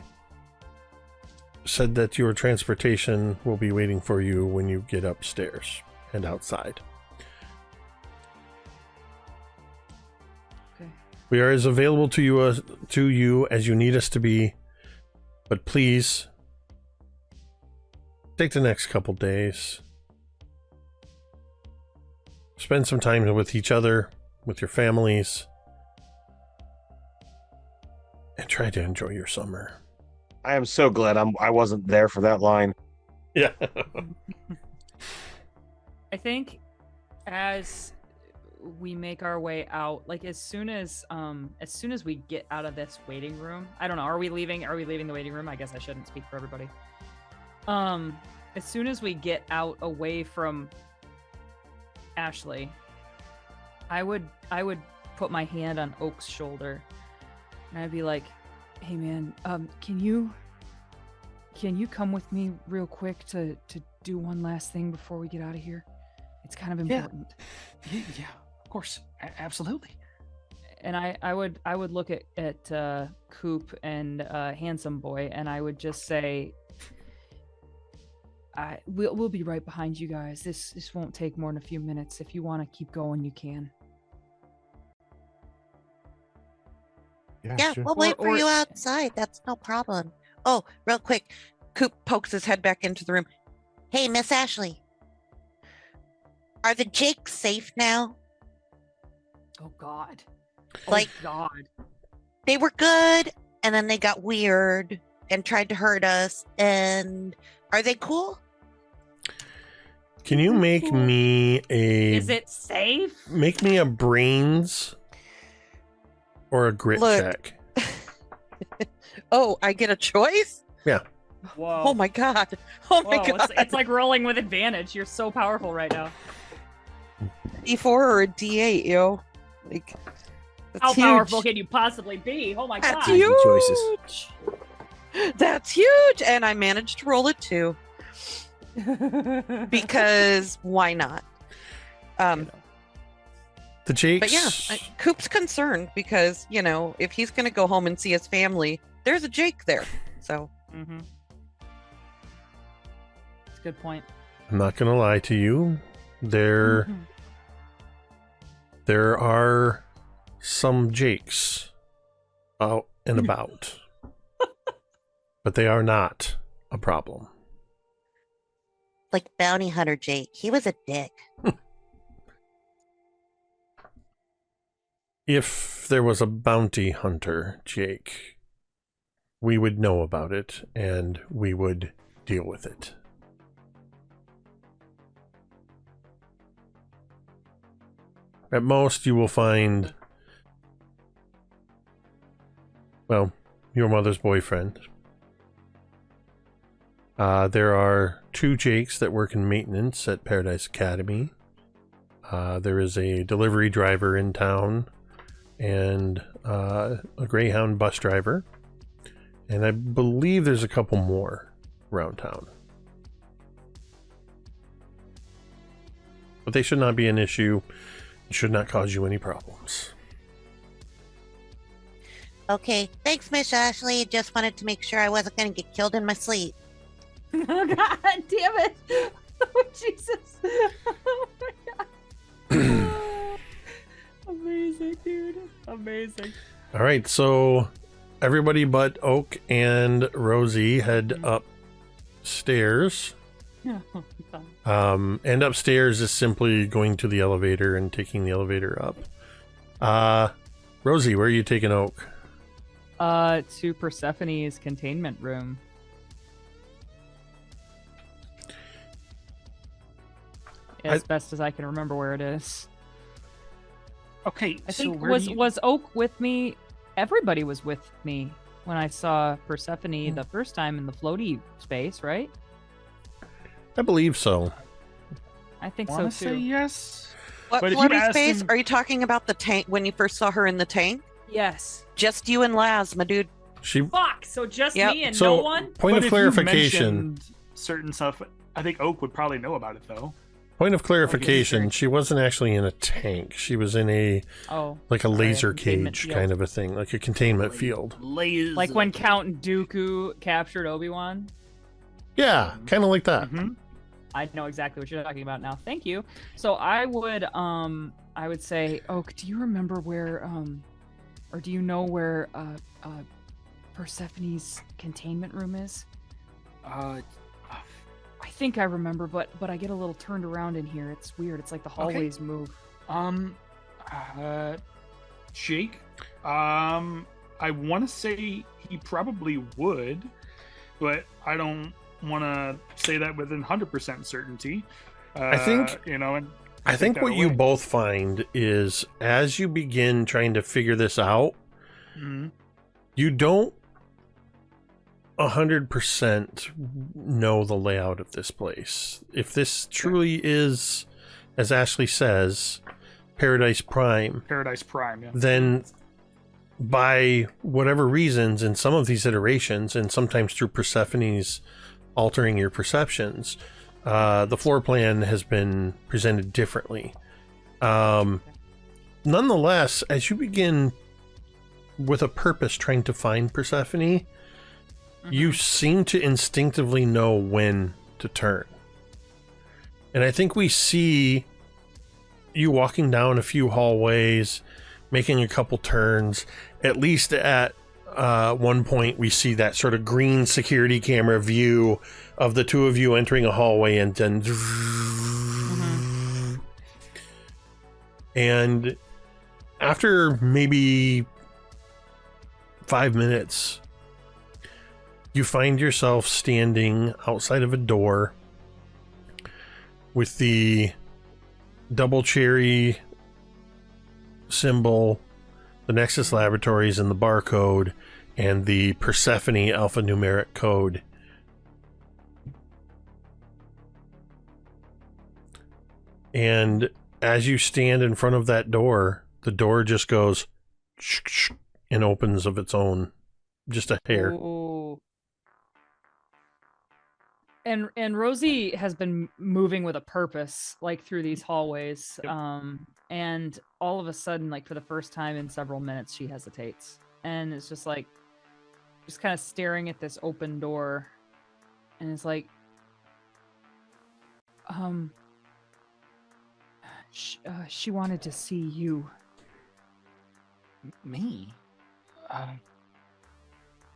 said that your transportation will be waiting for you when you get upstairs and outside. Okay. We are as available to you as you need us to be, but please take the next couple days. Spend some time with each other, with your families, and try to enjoy your summer. I am so glad I wasn't there for that line. Yeah. I think as we make our way out, as soon as we get out of this waiting room, I don't know, are we leaving the waiting room? I guess I shouldn't speak for everybody. As soon as we get out away from Ashley, I would put my hand on Oak's shoulder, and I'd be like, "Hey, man, can you come with me real quick to do one last thing before we get out of here? It's kind of important." Yeah, of course, absolutely. And I would look at Coop and Handsome Boy, and I would just say, we'll be right behind you guys. This won't take more than a few minutes. If you want to keep going, you can. Yeah, sure. we'll wait for Or- you outside. That's no problem. Oh, real quick. Coop pokes his head back into the room. Hey, Miss Ashley. Are the Jakes safe now? Oh God. Like- oh God. They were good, and then they got weird and tried to hurt us. And are they cool? Can you make me Is it safe? make me a brains or a grit Look. check? Oh, I get a choice? Whoa. Oh my god. Oh my Whoa, god. it's like rolling with advantage. You're so powerful right now. D4 or a D8, yo. Like, that's How huge. powerful can you possibly be? Oh my That's God. Easy huge. choices. That's huge. And I managed to roll it too. Because why not? The Jakes. But yeah, Coop's concerned because, if he's going to go home and see his family, there's a Jake there. So, Mm-hmm. That's a good point. I'm not gonna lie to you. There are some Jakes out and about, but they are not a problem. Like Bounty Hunter Jake. He was a dick. If there was a bounty hunter, Jake, we would know about it and we would deal with it. At most, you will find, well, your mother's boyfriend. There are 2 Jakes that work in maintenance at Paradise Academy. There is a delivery driver in town and a Greyhound bus driver. And I believe there's a couple more around town. But they should not be an issue. It should not cause you any problems. Okay, thanks, Miss Ashley. Just wanted to make sure I wasn't going to get killed in my sleep. Oh God damn it! Oh Jesus! Oh my God! Amazing, dude. Amazing. All right, so everybody but Oak and Rosie head upstairs. Oh, God. And upstairs is simply going to the elevator and taking the elevator up. Rosie, where are you taking Oak? To Persephone's containment room. As best as I can remember where it is. Okay, I so think where do you... was Oak with me? Everybody was with me when I saw Persephone the first time in the floaty space, right? I believe so. I think so wanna too. say yes. what But if you floaty ask space? him- Are you talking about the tank when you first saw her in the tank? Yes. Just you and Laz, my dude. She Fuck. So just Yep. me and So- no one. point But of if you clarification. mentioned certain stuff, I think Oak would probably know about it though. Point of clarification. sure. She wasn't actually in a tank. She was in a Oh. like a Sorry, laser containment cage field. kind of a thing, like a containment field. Like when Count Dooku captured Obi-Wan. Yeah, kind of like that. Mhm. I know exactly what you're talking about now. Thank you. So I would say, Oak, do you remember where or do you know where Persephone's containment room is? I think I remember, but I get a little turned around in here. It's weird. It's like the hallways move. Jake, I want to say he probably would, but I don't want to say that with 100% certainty. I think- and I think that what you away. both find is as you begin trying to figure this out, Mhm. you don't 100% know the layout of this place. If this truly is, as Ashley says, Paradise Prime, Yeah. then by whatever reasons, in some of these iterations, and sometimes through Persephone's altering your perceptions, the floor plan has been presented differently. Nonetheless, as you begin with a purpose trying to find Persephone, you seem to instinctively know when to turn. And I think we see you walking down a few hallways, making a couple turns. At least at one point, we see that sort of green security camera view of the two of you entering a hallway, and then... And after maybe 5 minutes, you find yourself standing outside of a door with the double cherry symbol, the Nexus Laboratories, and the barcode, and the Persephone alphanumeric code. And as you stand in front of that door, the door just goes and opens of its own, just a hair. Ooh. And Rosie has been moving with a purpose, like through these hallways. And all of a sudden, like for the first time in several minutes, she hesitates. And it's just like, just kind of staring at this open door. And it's like, she wanted to see you. Me?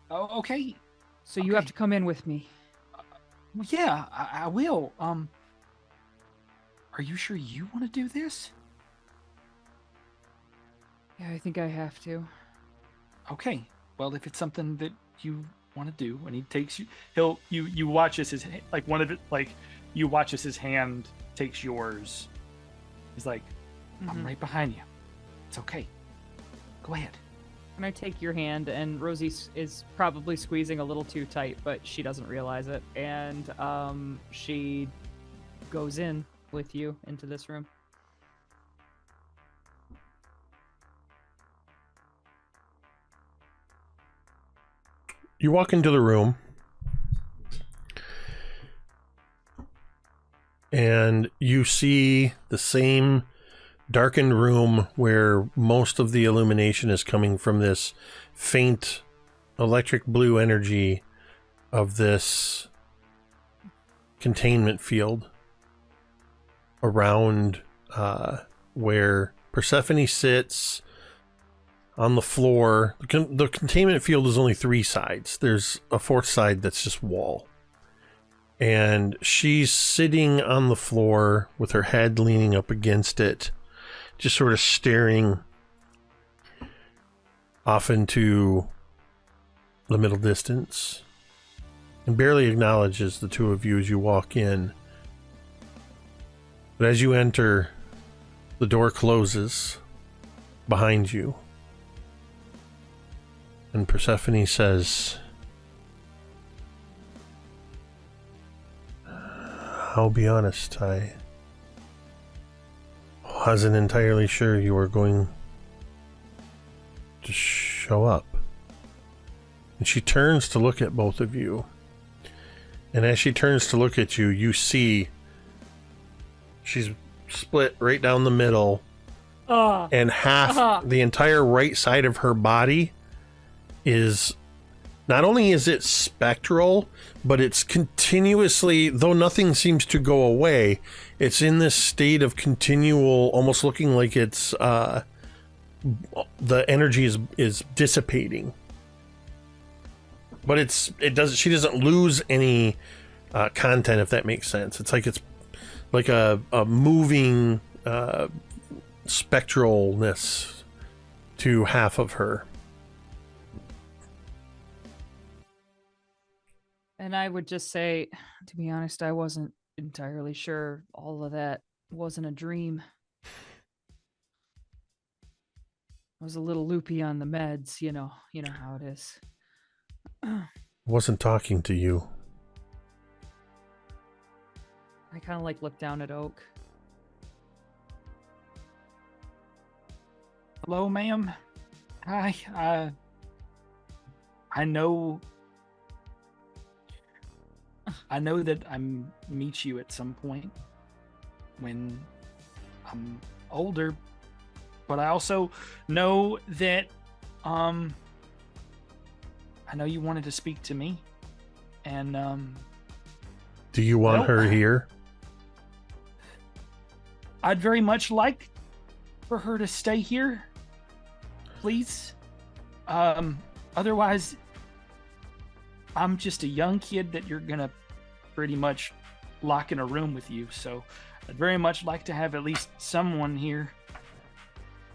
Oh, okay. So you have to come in with me. Well, yeah, I will. Are you sure you want to do this? Yeah, I think I have to. Okay. Well, if it's something that you want to do, and he takes you, you watch as his like one of it like you watch as his hand takes yours. He's like, I'm right behind you. It's okay. Go ahead. And I take your hand, and Rosie is probably squeezing a little too tight, but she doesn't realize it. And she goes in with you into this room. You walk into the room, and you see the same darkened room where most of the illumination is coming from this faint electric blue energy of this containment field around where Persephone sits on the floor. The containment field is only 3 sides. There's a 4th side that's just wall. And she's sitting on the floor with her head leaning up against it, just sort of staring off into the middle distance, and barely acknowledges the two of you as you walk in. But as you enter, the door closes behind you, and Persephone says, "I'll be honest, I wasn't entirely sure you were going to show up." And she turns to look at both of you. And as she turns to look at you, you see she's split right down the middle. And half, the entire right side of her body is, not only is it spectral, but it's continuously, though nothing seems to go away, it's in this state of continual, almost looking like it's, the energy is dissipating. But she doesn't lose any content, if that makes sense. It's like a moving spectralness to half of her. And I would just say, to be honest, I wasn't entirely sure all of that wasn't a dream. I was a little loopy on the meds, you know how it is. wasn't talking to you. I kind of like look down at Oak. Hello, ma'am. Hi. I know that I'm meet you at some point when I'm older, but I also know that I know you wanted to speak to me, and Do you want her here? I'd very much like for her to stay here, please. Otherwise, I'm just a young kid that you're gonna pretty much lock in a room with you. So I'd very much like to have at least someone here.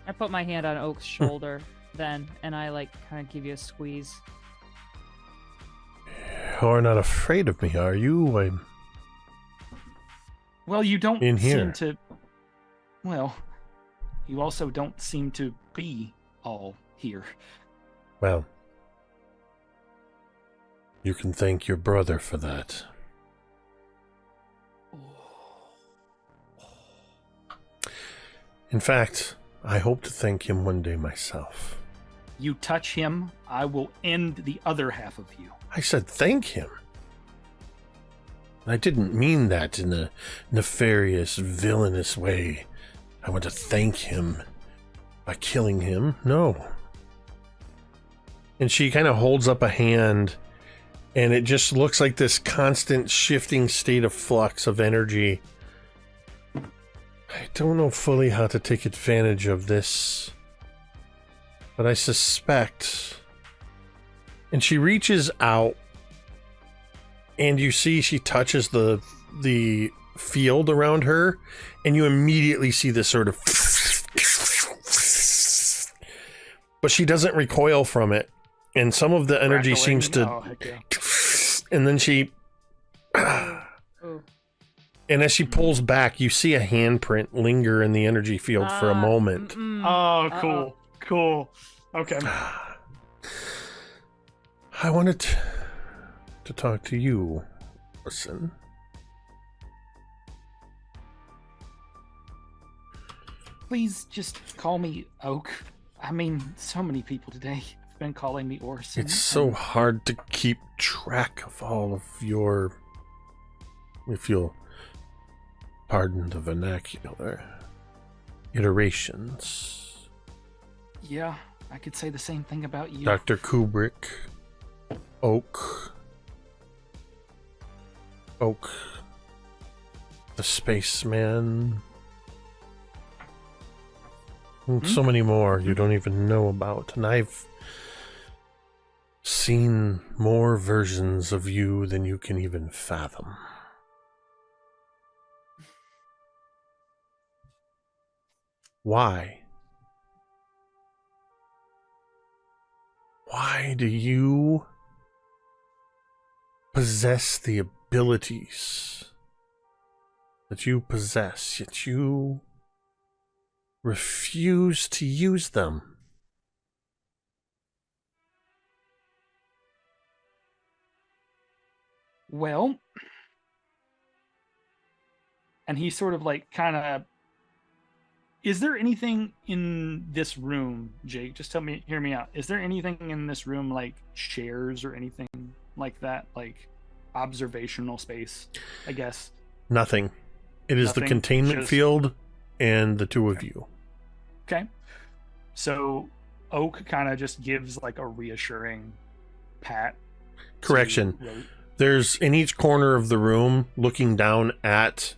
I put my hand on Oak's shoulder then, and I like kind of give you a squeeze. You're not afraid of me, are you? Well, you don't in here. seem to. Well, you also don't seem to be all here. Well, you can thank your brother for that. In fact, I hope to thank him one day myself. You touch him, I will end the other half of you. I said thank him. I didn't mean that in a nefarious, villainous way. I want to thank him by killing him. No. And she kind of holds up a hand, and it just looks like this constant shifting state of flux of energy. I don't know fully how to take advantage of this, but I suspect. And she reaches out, and you see she touches the field around her, and you immediately see this sort of, but she doesn't recoil from it, and some of the energy seems to, and then she, and as she pulls back, you see a handprint linger in the energy field for a moment. Oh, cool. Cool. Okay. I wanted to talk to you, Orson. Please just call me Oak. I mean, so many people today have been calling me Orson. It's so hard to keep track of all of your, if you'll pardon the vernacular, iterations. Yeah, I could say the same thing about you. Dr. Kubrick, Oak, the spaceman. And so many more you don't even know about. And I've seen more versions of you than you can even fathom. Why? Why do you possess the abilities that you possess, yet you refuse to use them? Well, and he sort of like kind of, is there anything in this room, Jake? Just hear me out. Is there anything in this room like chairs or anything like that? Like observational space, I guess? Nothing. It is the containment field and the two of you. Okay. So Oak kind of just gives like a reassuring pat. Correction. There's in each corner of the room, looking down at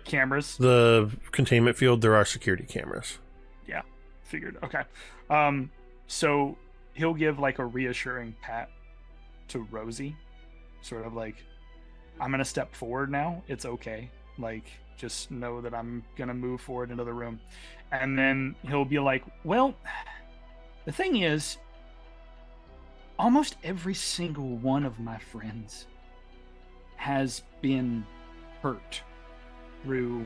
cameras, the containment field, there are security cameras. Yeah, figured. Okay. So he'll give like a reassuring pat to Rosie, sort of like, I'm gonna step forward now, it's okay, like just know that I'm gonna move forward into the room. And then he'll be like, well, the thing is, almost every single one of my friends has been hurt through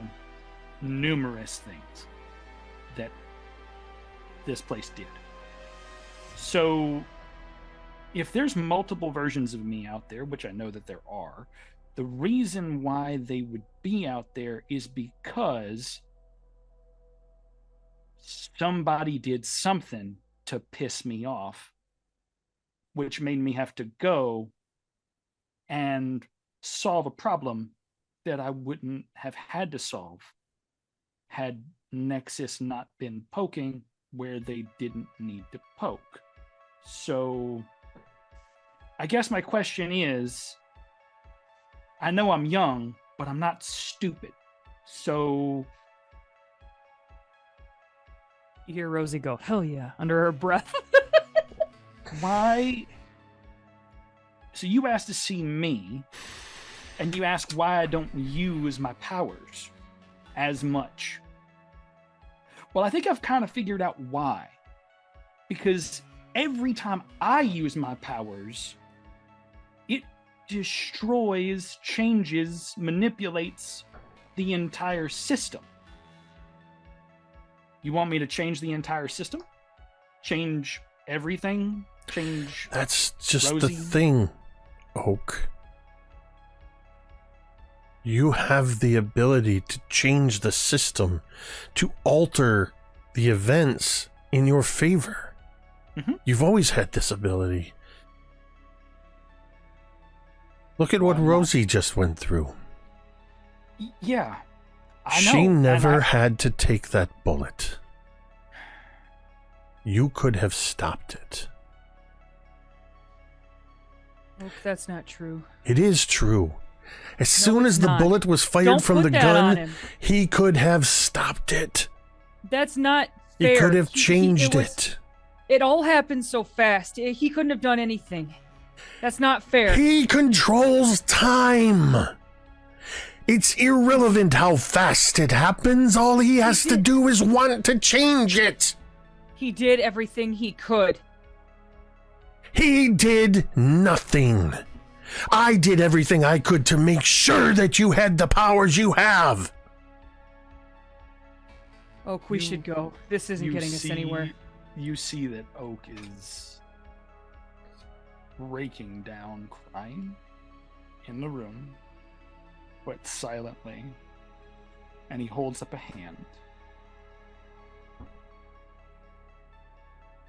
numerous things that this place did. So if there's multiple versions of me out there, which I know that there are, the reason why they would be out there is because somebody did something to piss me off, which made me have to go and solve a problem that I wouldn't have had to solve had Nexus not been poking where they didn't need to poke. So I guess my question is, I know I'm young, but I'm not stupid. So You hear Rosie go, hell yeah, under her breath. why? So you asked to see me, and you ask why I don't use my powers as much. Well, I think I've kind of figured out why. Because every time I use my powers, it destroys, changes, manipulates the entire system. You want me to change the entire system? Change everything? Change That's just Rosie? the thing, Oak. You have the ability to change the system, to alter the events in your favor. Mm-hmm. You've always had this ability. Look at what Rosie just went through. Yeah. I know. She and never had to take that bullet. You could have stopped it. Oak, that's not true. It is true. As soon it's as the not. bullet was fired Don't from put the that on gun, him. he could have stopped it. That's not He fair. could have changed was- it. It all happened so fast. He couldn't have done anything. That's not fair. He controls time. It's irrelevant how fast it happens. All he has to do is want to change it. He did everything he could. He did nothing. I did everything I could to make sure that you had the powers you have. Oak, we You- should go. This isn't getting us anywhere. You see that Oak is breaking down, crying in the room, but silently, and he holds up a hand.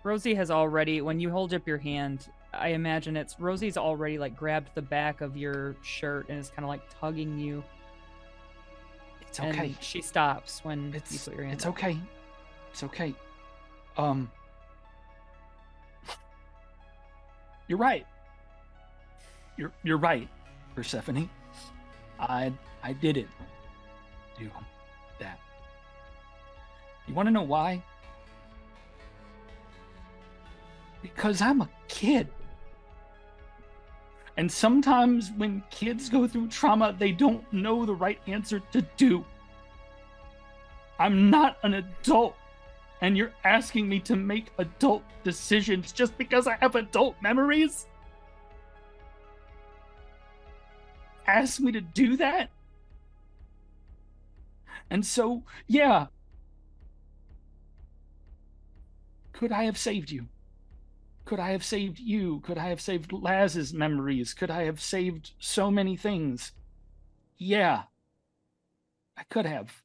Rosie has already, when you hold up your hand, I imagine Rosie's already like grabbed the back of your shirt and is kind of like tugging you. It's okay. And she stops when you It's put your hand it's up. okay. It's okay. You're right. You're right, Persephone. I didn't do that. You want to know why? Because I'm a kid. And sometimes when kids go through trauma, they don't know the right answer to do. I'm not an adult, and you're asking me to make adult decisions just because I have adult memories? Ask me to do that? And so, yeah. Could I have saved you? Could I have saved you? Could I have saved Laz's memories? Could I have saved so many things? Yeah, I could have.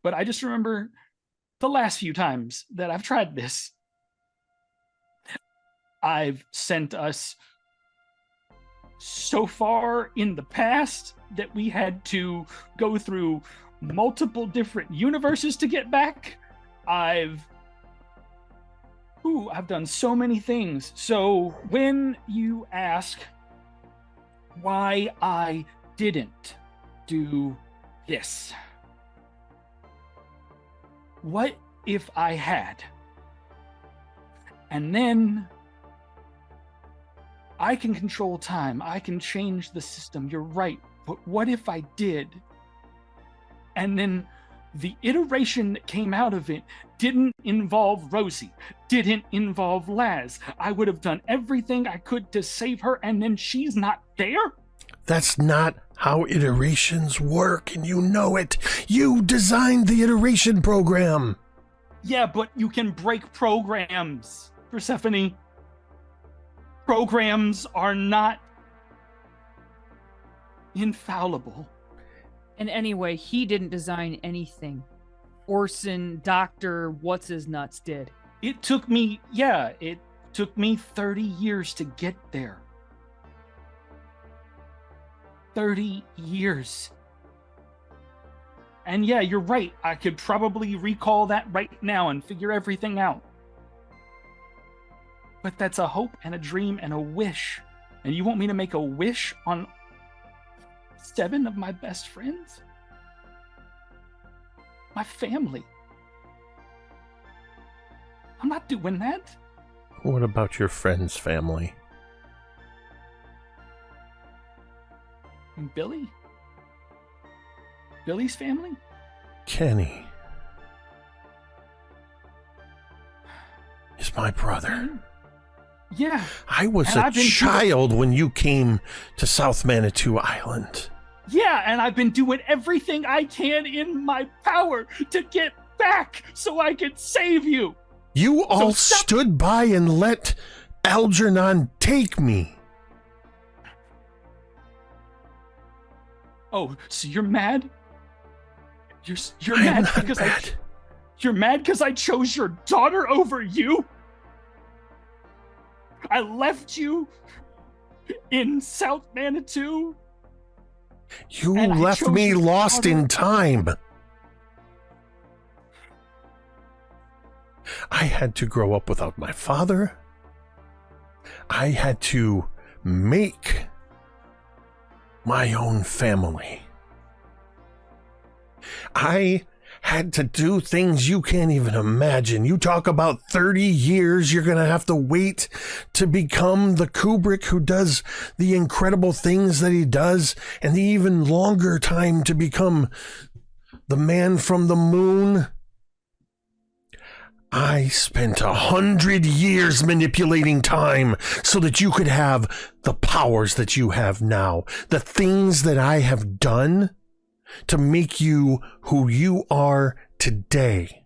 But I just remember the last few times that I've tried this. I've sent us so far in the past that we had to go through multiple different universes to get back. I've done so many things. So when you ask why I didn't do this, what if I had? And then I can control time. I can change the system. You're right. But what if I did? And then the iteration that came out of it didn't involve Rosie, didn't involve Laz. I would have done everything I could to save her, and then she's not there? That's not how iterations work, and you know it. You designed the iteration program. Yeah, but you can break programs, Persephone. programs are not infallible. And anyway, he didn't design anything. Orson, Dr. What's-His-Nuts did. It took me 30 years to get there. 30 years. And yeah, you're right. I could probably recall that right now and figure everything out. But that's a hope and a dream and a wish. And you want me to make a wish on 7 of my best friends? My family. I'm not doing that. What about your friend's family? And Billy? Billy's family? Kenny is my brother. Yeah. I was a child when you came to South Manitou Island. Yeah, and I've been doing everything I can in my power to get back so I can save you. You all stood by and let Algernon take me. Oh, so you're mad? You're mad because you're mad because I chose your daughter over you? I left you in South Manitou. You left me lost in time. I had to grow up without my father. I had to make my own family. I had to do things you can't even imagine. You talk about 30 years you're going to have to wait to become the Kubrick who does the incredible things that he does, and the even longer time to become the man from the moon. I spent 100 years manipulating time so that you could have the powers that you have now. The things that I have done to make you who you are today.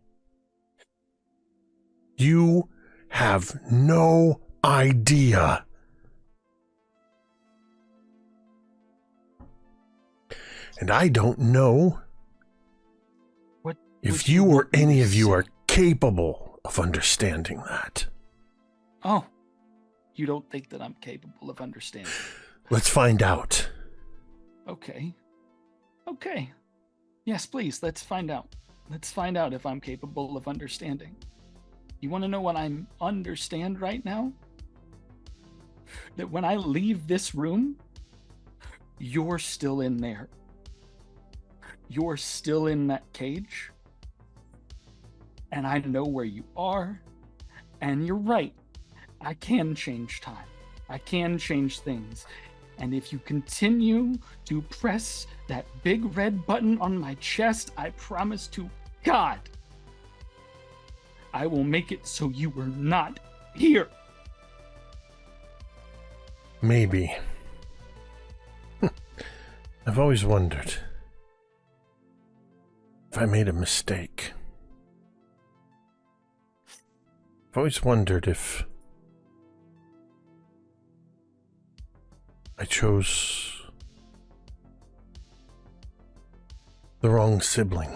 You have no idea. And I don't know if you or any of you are capable of understanding that. Oh, you don't think that I'm capable of understanding? Let's find out. Okay. Yes, please, let's find out. Let's find out if I'm capable of understanding. You want to know what I understand right now? That when I leave this room, you're still in there. You're still in that cage. And I know where you are. And you're right. I can change time. I can change things. And if you continue to press that big red button on my chest, I promise to God, I will make it so you were not here. Maybe. I've always wondered if I made a mistake. I've always wondered if I chose the wrong sibling.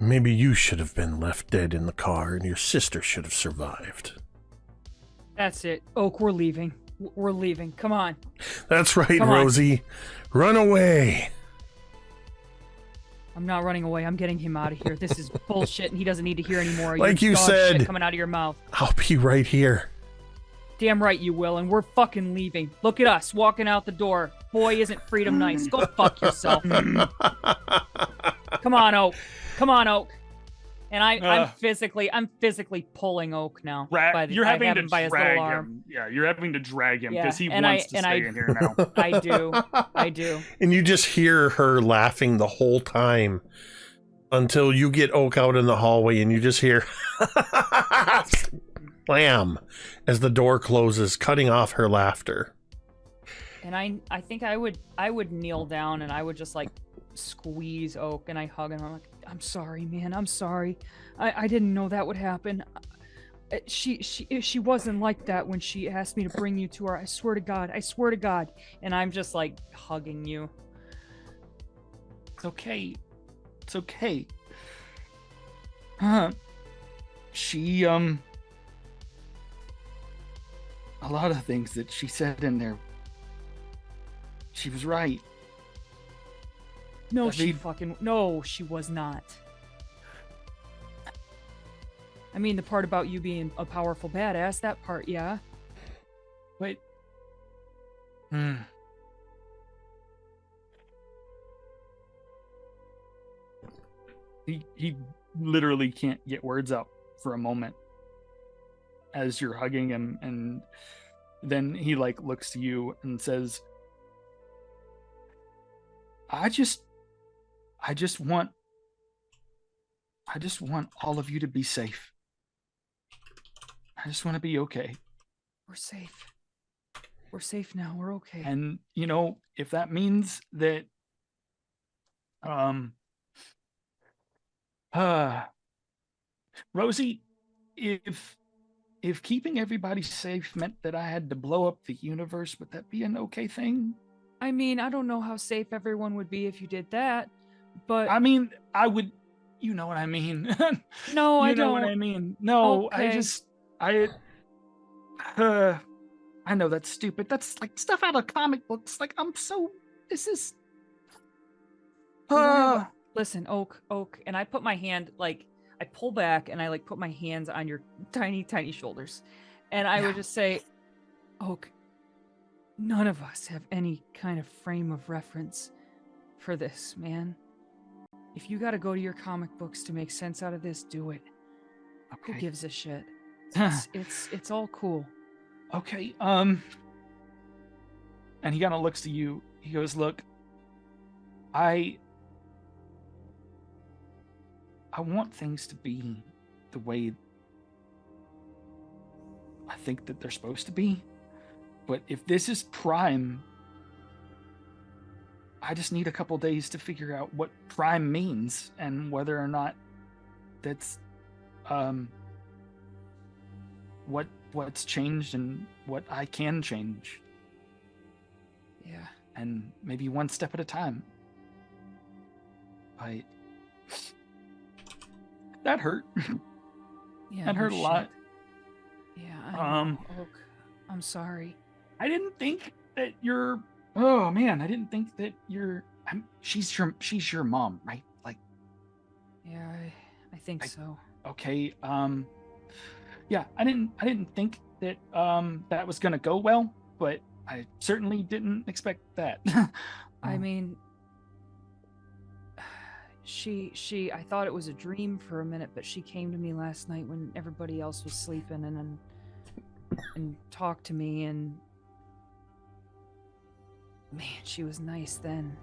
Maybe you should have been left dead in the car and your sister should have survived. That's it. Oak, we're leaving. We're leaving. Come on. That's right, Come on. Rosie. Run away. I'm not running away. I'm getting him out of here. This is bullshit, and he doesn't need to hear anymore. Like Your you dog said. shit coming out of your mouth. I'll be right here. Damn right you will, and we're fucking leaving. Look at us walking out the door. Boy, isn't freedom nice. Go fuck yourself. Come on, Oak. Come on, Oak. And I'm physically pulling Oak now. You're having to by his drag little him. arm. Yeah, you're having to drag him Yeah, because he and wants to and stay in here now. I do. And you just hear her laughing the whole time until you get Oak out in the hallway and you just hear slam as the door closes, cutting off her laughter. And I think I would kneel down and I would just like squeeze Oak and I hug him. I'm like, I'm sorry, man. I'm sorry. I didn't know that would happen. She wasn't like that when she asked me to bring you to her. I swear to God. I swear to God. And I'm just like hugging you. It's okay. It's okay. She a lot of things that she said in there, she was right. No, she was not. I mean, the part about you being a powerful badass, that part, yeah. Wait. He literally can't get words out for a moment as you're hugging him, and then he like looks to you and says, I just want all of you to be safe. I just want to be okay. We're safe. We're safe now. We're okay. And you know, if that means that Rosie, if keeping everybody safe meant that I had to blow up the universe, would that be an okay thing? I mean, I don't know how safe everyone would be if you did that, but I mean, I would, you know what I mean. No, I don't. You know what I mean. No, Okay. I know that's stupid. That's like stuff out of comic books. Like this is Listen, Oak, and I put my hand, like, I pull back and I like put my hands on your tiny, tiny shoulders. And I would just say, Oak, none of us have any kind of frame of reference for this, man. If you gotta go to your comic books to make sense out of this, do it. Okay. Who gives a shit? It's all cool. Okay. And he kind of looks to you. He goes, look, I want things to be the way I think that they're supposed to be. But if this is Prime, I just need a couple days to figure out what Prime means and whether or not that's what's changed and what I can change. Yeah. And maybe one step at a time. That hurt. Yeah. That hurt a lot. Yeah, I know, Oak. I'm sorry. I didn't think that you're. Oh man, I didn't think that you're. She's your mom, right? Like. Yeah, I think so. Okay. Yeah, I didn't think that that was gonna go well, but I certainly didn't expect that. I mean, I thought it was a dream for a minute, but she came to me last night when everybody else was sleeping and talked to me, and man, she was nice then.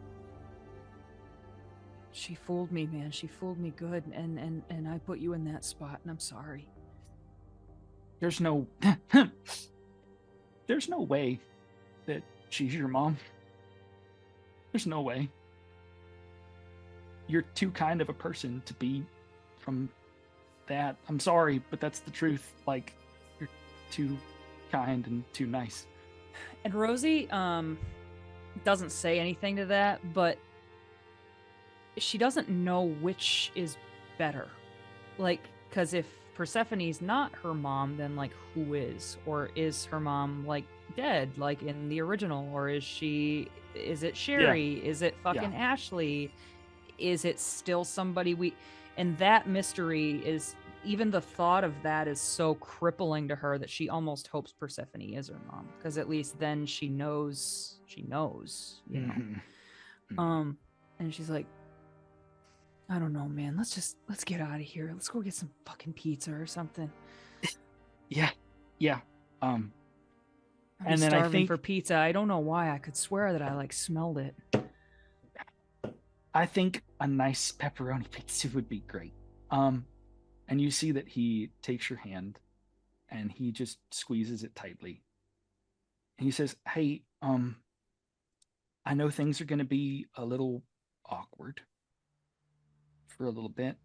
She fooled me, man. She fooled me good, and I put you in that spot, and I'm sorry. There's no way that she's your mom. There's no way. You're too kind of a person to be from that. I'm sorry, but that's the truth. Like, you're too kind and too nice. And Rosie doesn't say anything to that, but she doesn't know which is better. Like, because if Persephone's not her mom, then like who is? Or is her mom like dead, like in the original? Or is it Sherry? Yeah. Is it fucking Ashley? Is it still somebody and that mystery is, even the thought of that is so crippling to her that she almost hopes Persephone is her mom, because at least then she knows, you know. Mm-hmm. And she's like, I don't know, man. Let's get out of here. Let's go get some fucking pizza or something. Yeah. I'm and then starving I think for pizza. I don't know why. I could swear that I like smelled it. I think a nice pepperoni pizza would be great. And you see that he takes your hand and he just squeezes it tightly. And he says, hey, I know things are going to be a little awkward for a little bit.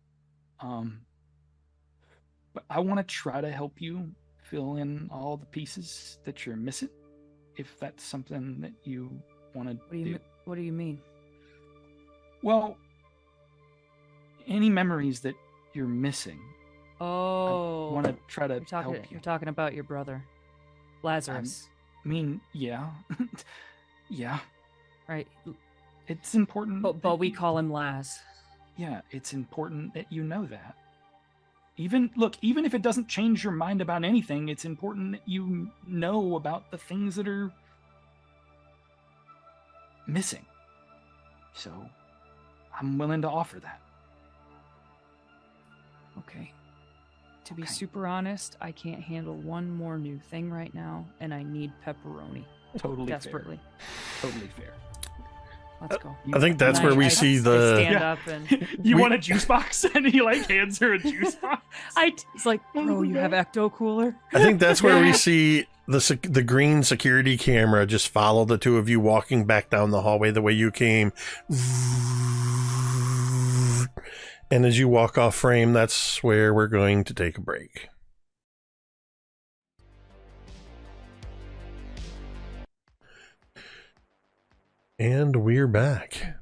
But I want to try to help you fill in all the pieces that you're missing, if that's something that you want to do. What do you mean? Well, any memories that you're missing. Oh, I want to try to help you. You're talking about your brother, Lazarus. I mean, yeah. Yeah. Right. It's important. But we call him Laz. Yeah, it's important that you know that. Even if it doesn't change your mind about anything, it's important that you know about the things that are missing. So, I'm willing to offer that. Okay. To be super honest, I can't handle one more new thing right now, and I need pepperoni. Totally desperately. Fair. Totally fair. Let's go. I think that's where we see the. Stand up and you want a juice box, and he like hands her a juice box. It's like, bro, you have ecto cooler. I think that's where we see the green security camera just follow the two of you walking back down the hallway the way you came. And as you walk off frame, that's where we're going to take a break. And we're back.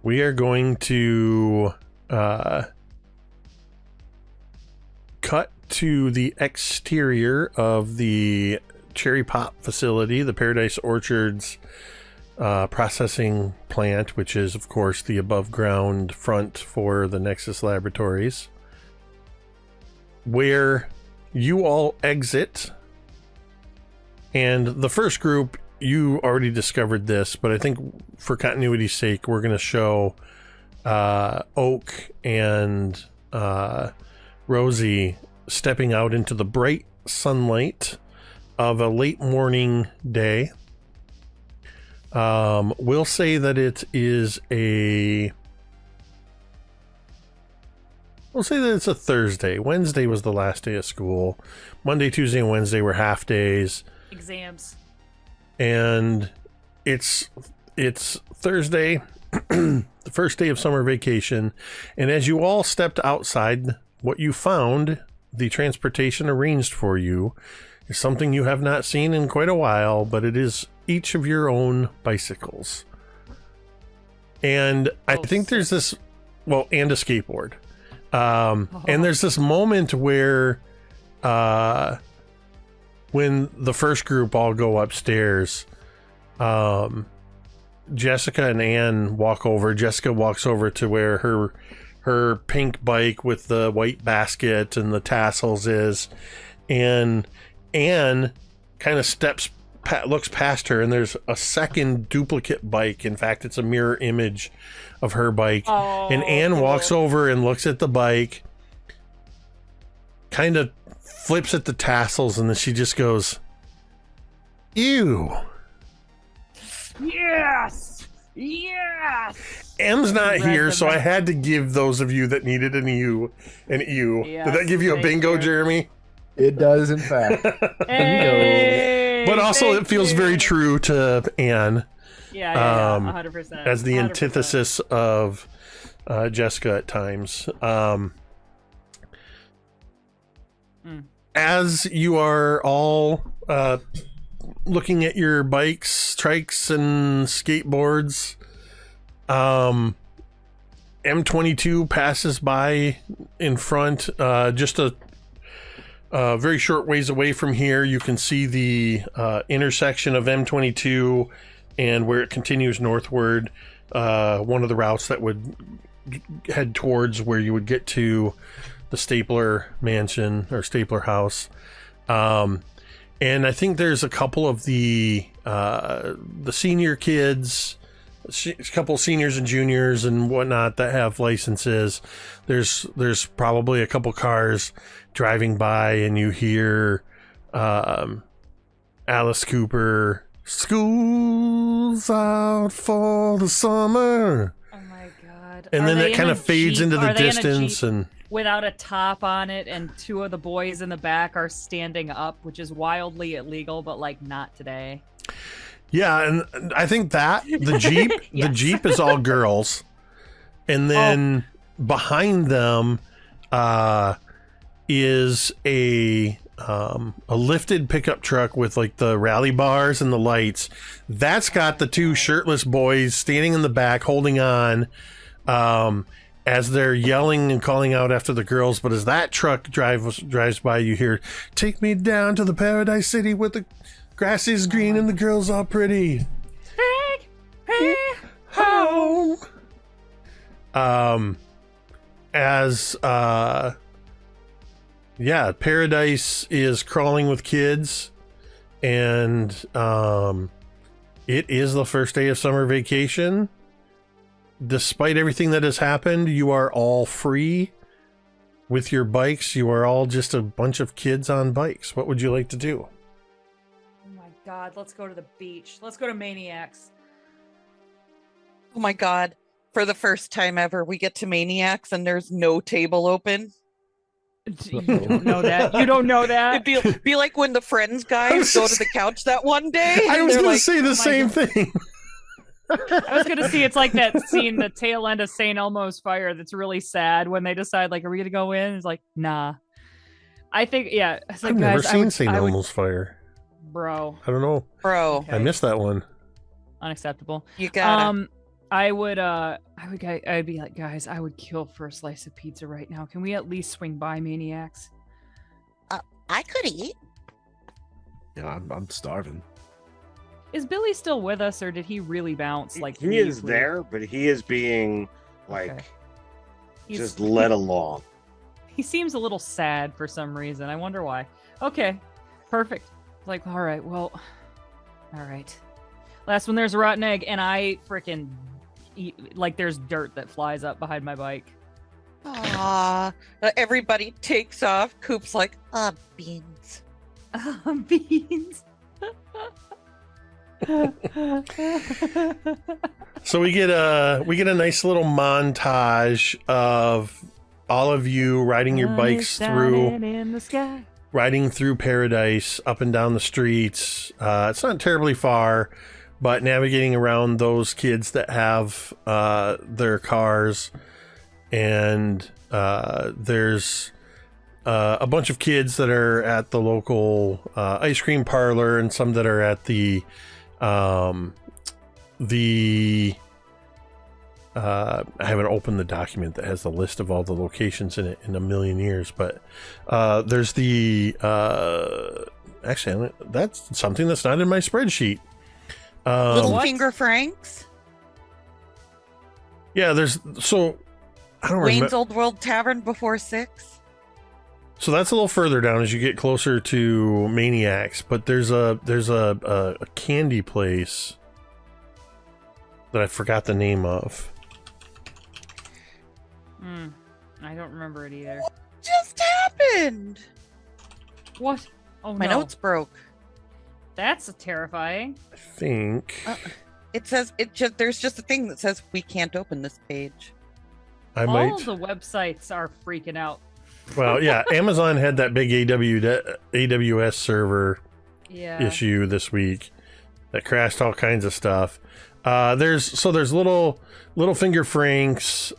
We are going to cut to the exterior of the cherry pop facility, the Paradise Orchards processing plant, which is, of course, the above ground front for the Nexus Laboratories, where you all exit. And the first group, you already discovered this, but I think for continuity's sake, we're going to show Oak and Rosie stepping out into the bright sunlight of a late morning day. We'll say that it is it's a Thursday. Wednesday was the last day of school. Monday, Tuesday, and Wednesday were half days. Exams. And it's Thursday, the first day of summer vacation. And as you all stepped outside, what you found, the transportation arranged for you, is something you have not seen in quite a while, but it is each of your own bicycles. And I think there's this, and a skateboard. And there's this moment where when the first group all go upstairs, Jessica and Anne walk over. Jessica walks over to where her pink bike with the white basket and the tassels is, and Anne kind of looks past her, and there's a second duplicate bike. In fact, it's a mirror image of her bike. And Anne walks over and looks at the bike, kind of flips at the tassels, and then she just goes, "Ew." Yes! M's not here, so I had to give those of you that needed an ew an ew. Yes, Did that give you a bingo, Jeremy? It does, in fact. Hey, But also, it feels you. very true to Anne. Yeah, 100%. As the 100%. antithesis of Jessica at times. As you are all looking at your bikes, trikes, and skateboards, M22 passes by in front, just a very short ways away from here. You can see the intersection of M22 and where it continues northward, one of the routes that would head towards where you would get to the Stapler mansion or Stapler house. And I think there's a couple of the senior kids, a couple seniors and juniors and whatnot that have licenses. There's probably a couple cars driving by, and you hear Alice Cooper, "School's out for the summer." Oh my god. And then that kind of fades into the distance, and without a top on it, and two of the boys in the back are standing up, which is wildly illegal, but like not today. yeah, and I think that the Jeep, Yes. the Jeep is all girls. And then behind them is a lifted pickup truck with like the rally bars and the lights. That's got the two shirtless boys standing in the back holding on as they're yelling and calling out after the girls. But as that truck drives by, you hear, "Take me down to the Paradise City where the grass is green and the girls are pretty. Take me home." Paradise is crawling with kids, and it is the first day of summer vacation. Despite everything that has happened, you are all free with your bikes. You are all just a bunch of kids on bikes. What would you like to do? Oh my god, let's go to the beach. Let's go to Maniacs. Oh my god. For the first time ever, we get to Maniacs and there's no table open. You don't know that. You don't know that. It'd be like when the Friends guys go to the couch that one day. I was going to say the "Oh my same God." thing. I was gonna see it's like that scene, the tail end of St. Elmo's Fire, that's really sad when they decide, like, are we gonna go in? It's like, nah. I think, yeah. It's like, I've never guys, seen St. Elmo's Fire. Bro. I don't know. Bro. Okay. I missed that one. Unacceptable. You gotta. I'd be like, guys, I would kill for a slice of pizza right now. Can we at least swing by Maniacs? I could eat. Yeah, I'm starving. Is Billy still with us, or did he really bounce? Like he is there, but he is being like Okay. just led along. He seems a little sad for some reason. I wonder why. Okay, perfect. Like, all right, well, all right. Last one, there's a rotten egg, and I freaking eat, like, there's dirt that flies up behind my bike. Aw. Everybody takes off. Coop's like, Beans. Beans. So we get a nice little montage of all of you riding your bikes riding through Paradise, up and down the streets. It's not terribly far, but navigating around those kids that have their cars, and there's a bunch of kids that are at the local ice cream parlor, and some that are at the I haven't opened the document that has the list of all the locations in it in a million years, but there's the actually, that's something that's not in my spreadsheet. Little Finger Franks, yeah, there's, so I don't Wayne's remember. Old World Tavern before 6. So that's a little further down as you get closer to Maniacs, but there's a candy place that I forgot the name of. I don't remember it either. What just happened? What? Oh, My no. notes broke. That's terrifying. I think It says there's just a thing that says we can't open this page. I All might. the websites are freaking out. Well, yeah, Amazon had that big AWS server Yeah. issue this week that crashed all kinds of stuff. There's little Finger Franks.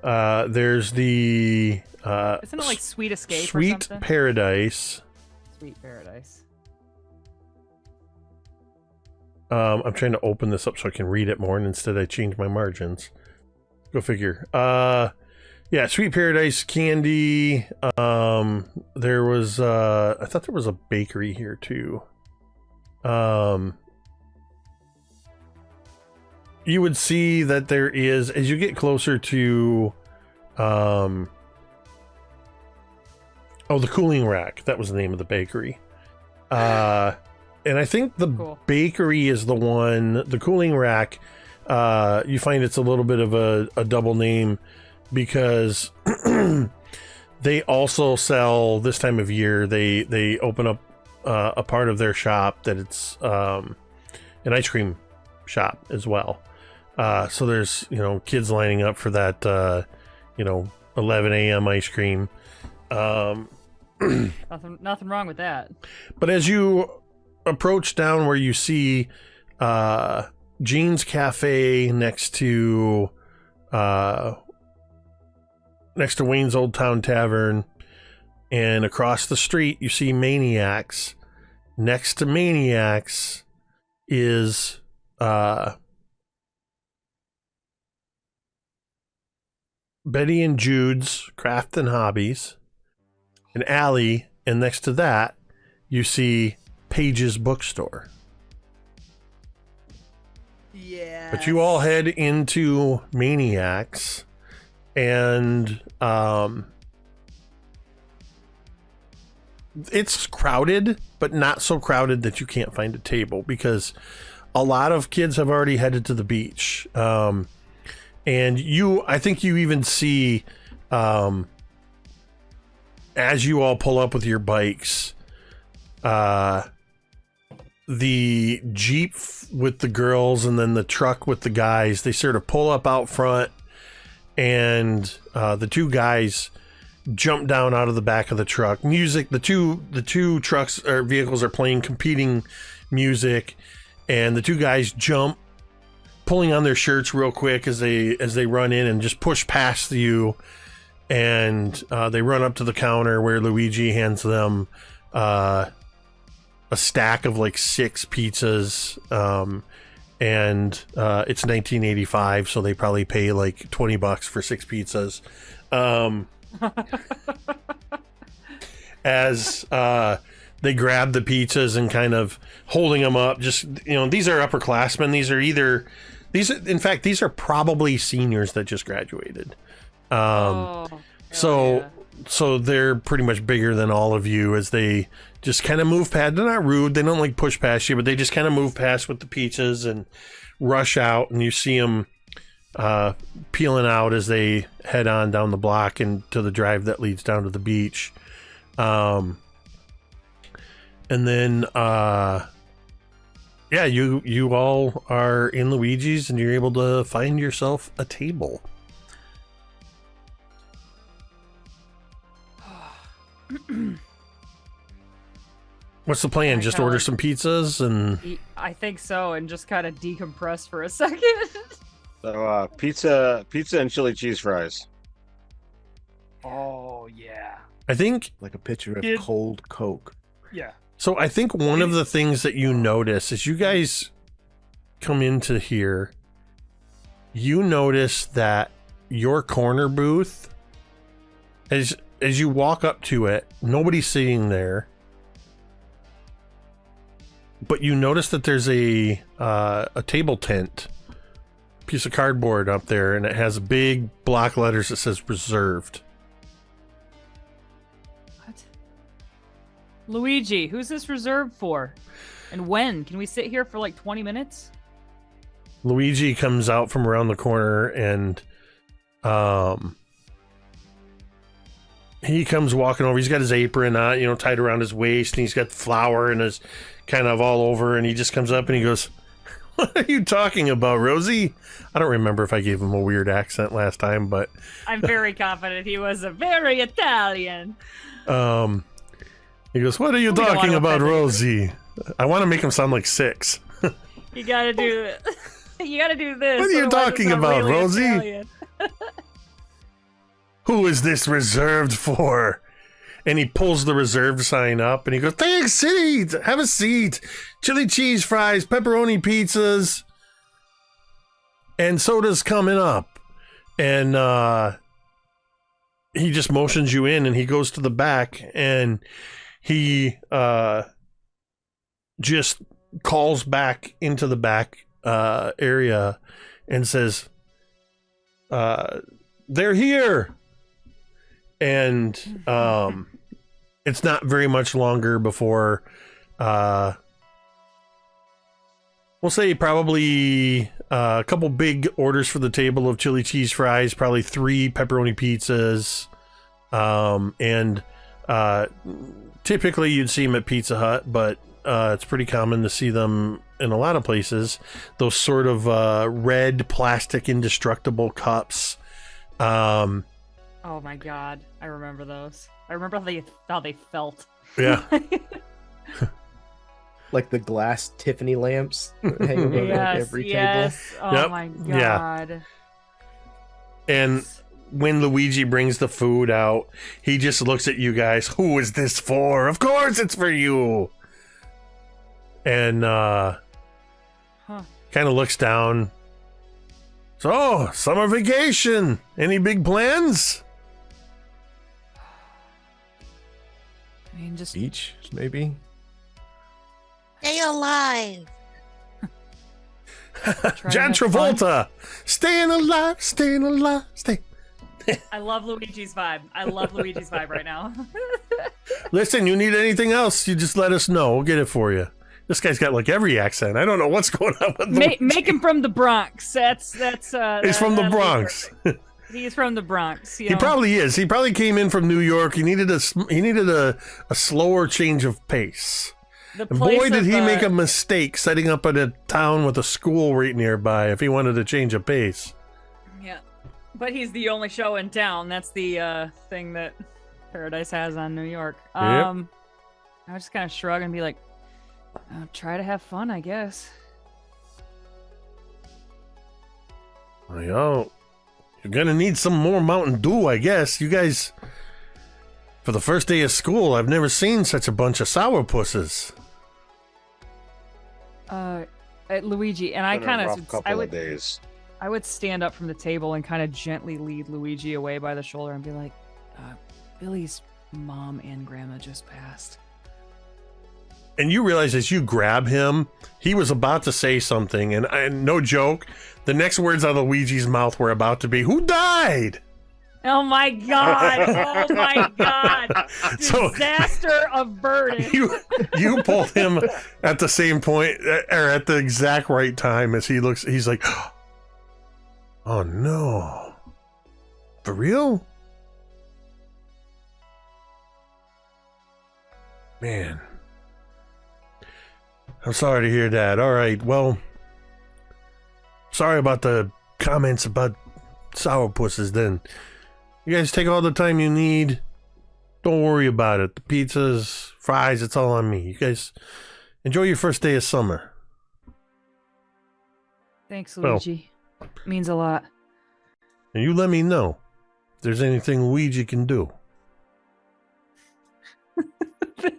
There's the Isn't it like Sweet Escape or Sweet something? Paradise. Sweet Paradise. I'm trying to open this up so I can read it more, and instead I change my margins. Go figure. Yeah, Sweet Paradise candy. There was I thought there was a bakery here too. You would see that there is, as you get closer to the Cooling Rack. That was the name of the bakery. And I think the bakery is the one, the Cooling Rack. You find it's a little bit of a double name, because they also sell, this time of year, they open up a part of their shop that it's an ice cream shop as well. So there's, kids lining up for that, 11 a.m. ice cream. Nothing wrong with that. But as you approach down where you see Jean's Cafe next to next to Wayne's Old Town Tavern, and across the street you see Maniacs. Next to Maniacs is Betty and Jude's Craft and Hobbies, an alley, and next to that you see Paige's Bookstore. Yeah. But you all head into Maniacs, and it's crowded, but not so crowded that you can't find a table, because a lot of kids have already headed to the beach. And I think you even see, as you all pull up with your bikes, the Jeep with the girls and then the truck with the guys, they sort of pull up out front, and the two guys jump down out of the back of the truck. Music, the two trucks or vehicles are playing competing music, and the two guys jump, pulling on their shirts real quick as they run in and just push past you, and they run up to the counter where Luigi hands them a stack of like 6 pizzas, and it's 1985, so they probably pay like $20 for 6 pizzas. As they grab the pizzas and kind of holding them up, just, these are upperclassmen. These are probably seniors that just graduated. So they're pretty much bigger than all of you, as they just kind of move past. They're not rude. They don't like push past you, but they just kind of move past with the pizzas and rush out, and you see them peeling out as they head on down the block and to the drive that leads down to the beach. And then you all are in Luigi's, and you're able to find yourself a table. What's the plan? Just order some pizzas and... I think so, and just kind of decompress for a second. So pizza and chili cheese fries. Oh yeah. I think Like a pitcher of cold Coke. Yeah. so. I think one of the things that you notice as you guys come into here, you notice that your corner booth, as you walk up to it, nobody's sitting there. But you notice that there's a table tent, piece of cardboard up there, and it has big block letters that says reserved. What? Luigi, who's this reserved for? And when? Can we sit here for like 20 minutes? Luigi comes out from around the corner, and he comes walking over. He's got his apron on, tied around his waist, and he's got the flour and his kind of all over, and he just comes up and he goes, "What are you talking about, Rosie?" I don't remember if I gave him a weird accent last time, but I'm very confident he was a very Italian. He goes, "What are you talking about, Rosie?" I want to make him sound like 6. You gotta do you gotta do this. What are you otherwise talking it's not about, really Rosie? Italian. "Who is this reserved for?" And he pulls the reserved sign up, and he goes, "Thanks, City, have a seat. Chili cheese fries, pepperoni pizzas, and soda's coming up." And he just motions you in, and he goes to the back, and he just calls back into the back area and says, "They're here." And it's not very much longer before we'll say probably a couple big orders for the table of chili cheese fries, probably 3 pepperoni pizzas, and typically you'd see them at Pizza Hut, but it's pretty common to see them in a lot of places. Those sort of red plastic indestructible cups. Oh my god, I remember those. I remember how they felt. Yeah. Like the glass Tiffany lamps that hang over like every table. Oh Yep. my Yeah. god. And when Luigi brings the food out, he just looks at you guys. Who is this for? Of course it's for you. And kind of looks down. So, summer vacation. Any big plans? I mean, just Beach, maybe? Stay alive. John Travolta. Staying alive, staying alive, stay. I love Luigi's vibe. I love Luigi's vibe right now. Listen, you need anything else, you just let us know. We'll get it for you. This guy's got like every accent. I don't know what's going on with Make him from the Bronx. That's He's from the Bronx. He's from the Bronx. He probably is. He probably came in from New York. He needed a slower change of pace. And boy, did he make a mistake setting up in a town with a school right nearby if he wanted to change a pace. Yeah. But he's the only show in town. That's the thing that Paradise has on New York. Yep. I would just kind of shrug and be like, try to have fun, I guess. Well, you're gonna need some more Mountain Dew, I guess. You guys, for the first day of school, I've never seen such a bunch of sourpusses. Luigi, and I Been a kind rough of, couple of days. I would stand up from the table and kind of gently lead Luigi away by the shoulder and be like, Billy's mom and grandma just passed. And you realize as you grab him, he was about to say something, and no joke, the next words out of Luigi's mouth were about to be, "Who died?" Oh my god! Oh my god! So- Disaster averted. You pulled him at the same point, or at the exact right time as he's like, "Oh no. For real? Man. I'm sorry to hear that. All right, well, sorry about the comments about sourpusses then. You guys take all the time you need. Don't worry about it. The pizzas, fries, it's all on me. You guys enjoy your first day of summer." Thanks, Well. Luigi. Means a lot. And you let me know if there's anything Luigi can do.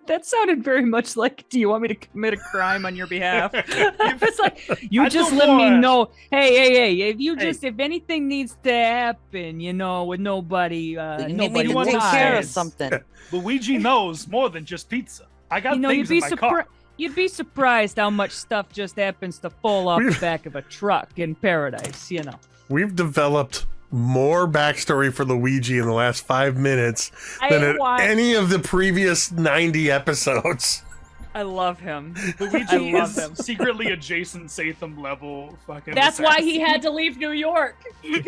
That sounded very much like, do you want me to commit a crime on your behalf? It's like, you just let me know. Hey, if anything needs to happen, with nobody, You need me nobody to take care of dies. something. Luigi knows more than just pizza. I got You'd things be in my car. You'd be surprised how much stuff just happens to fall off the back of a truck in Paradise, We've developed more backstory for Luigi in the last 5 minutes than at any of the previous 90 episodes. I love him. Luigi I love is him. secretly a Jason Statham level fucking. That's why assassin. he had to leave New York. He's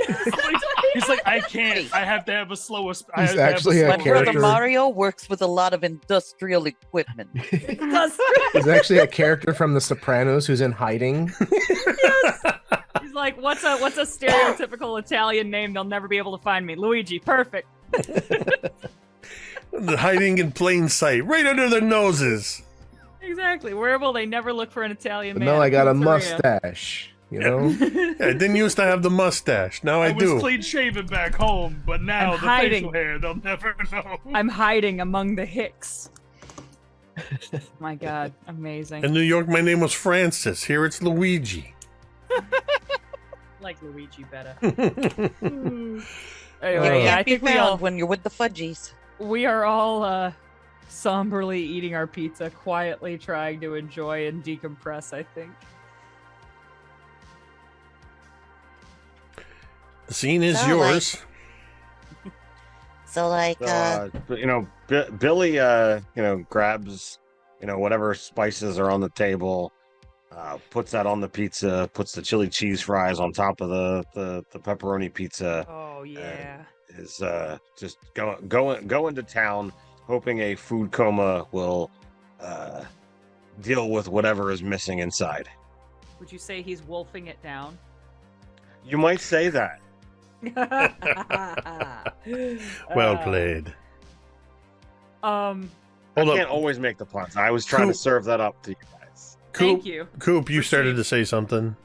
like, I can't. I have to have a slowest. I have He's to have actually a My brother character. Mario works with a lot of industrial equipment. He's actually a character from The Sopranos who's in hiding. He's like, what's a stereotypical Italian name? They'll never be able to find me. Luigi, perfect. Hiding in plain sight, right under their noses. Exactly. Where will they never look for an Italian But man? now I got a Pizzeria. mustache, you know? I didn't used to have the mustache. Now I I was do. clean shaven back home, but now I'm the hiding. facial hair, they'll never know. I'm hiding among the Hicks. My God, amazing. In New York, my name was Francis. Here it's Luigi. Like Luigi better. You Anyway, yeah, I can't be think we found all when you're with the fudgies. we are all somberly eating our pizza, quietly trying to enjoy and decompress. I think. The scene is Sound yours. So like, Billy, grabs, whatever spices are on the table, puts that on the pizza, puts the chili cheese fries on top of the pepperoni pizza. Oh yeah. Is just going to town, hoping a food coma will deal with whatever is missing inside. Would you say he's wolfing it down? You might say that. Well played. I Hold can't up. always make the puns. I was trying to serve that up to you guys. Coop, Thank you. Coop, you started to say something.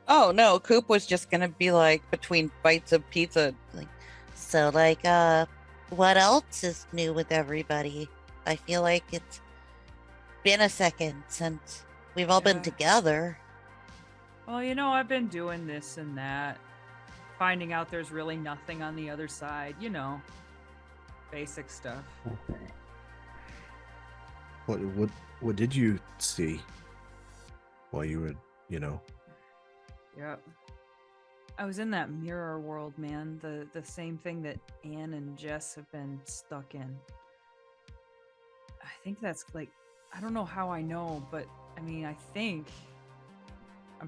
Oh no, Coop was just gonna be like between bites of pizza. Like, so like, what else is new with everybody? I feel like it's been a second since we've all been Yeah. together. Well, I've been doing this and that, finding out there's really nothing on the other side, basic stuff. What did you see while you were, Yep. I was in that mirror world, man. The same thing that Anne and Jess have been stuck in. I think that's like, I don't know how I know, but I mean, I'm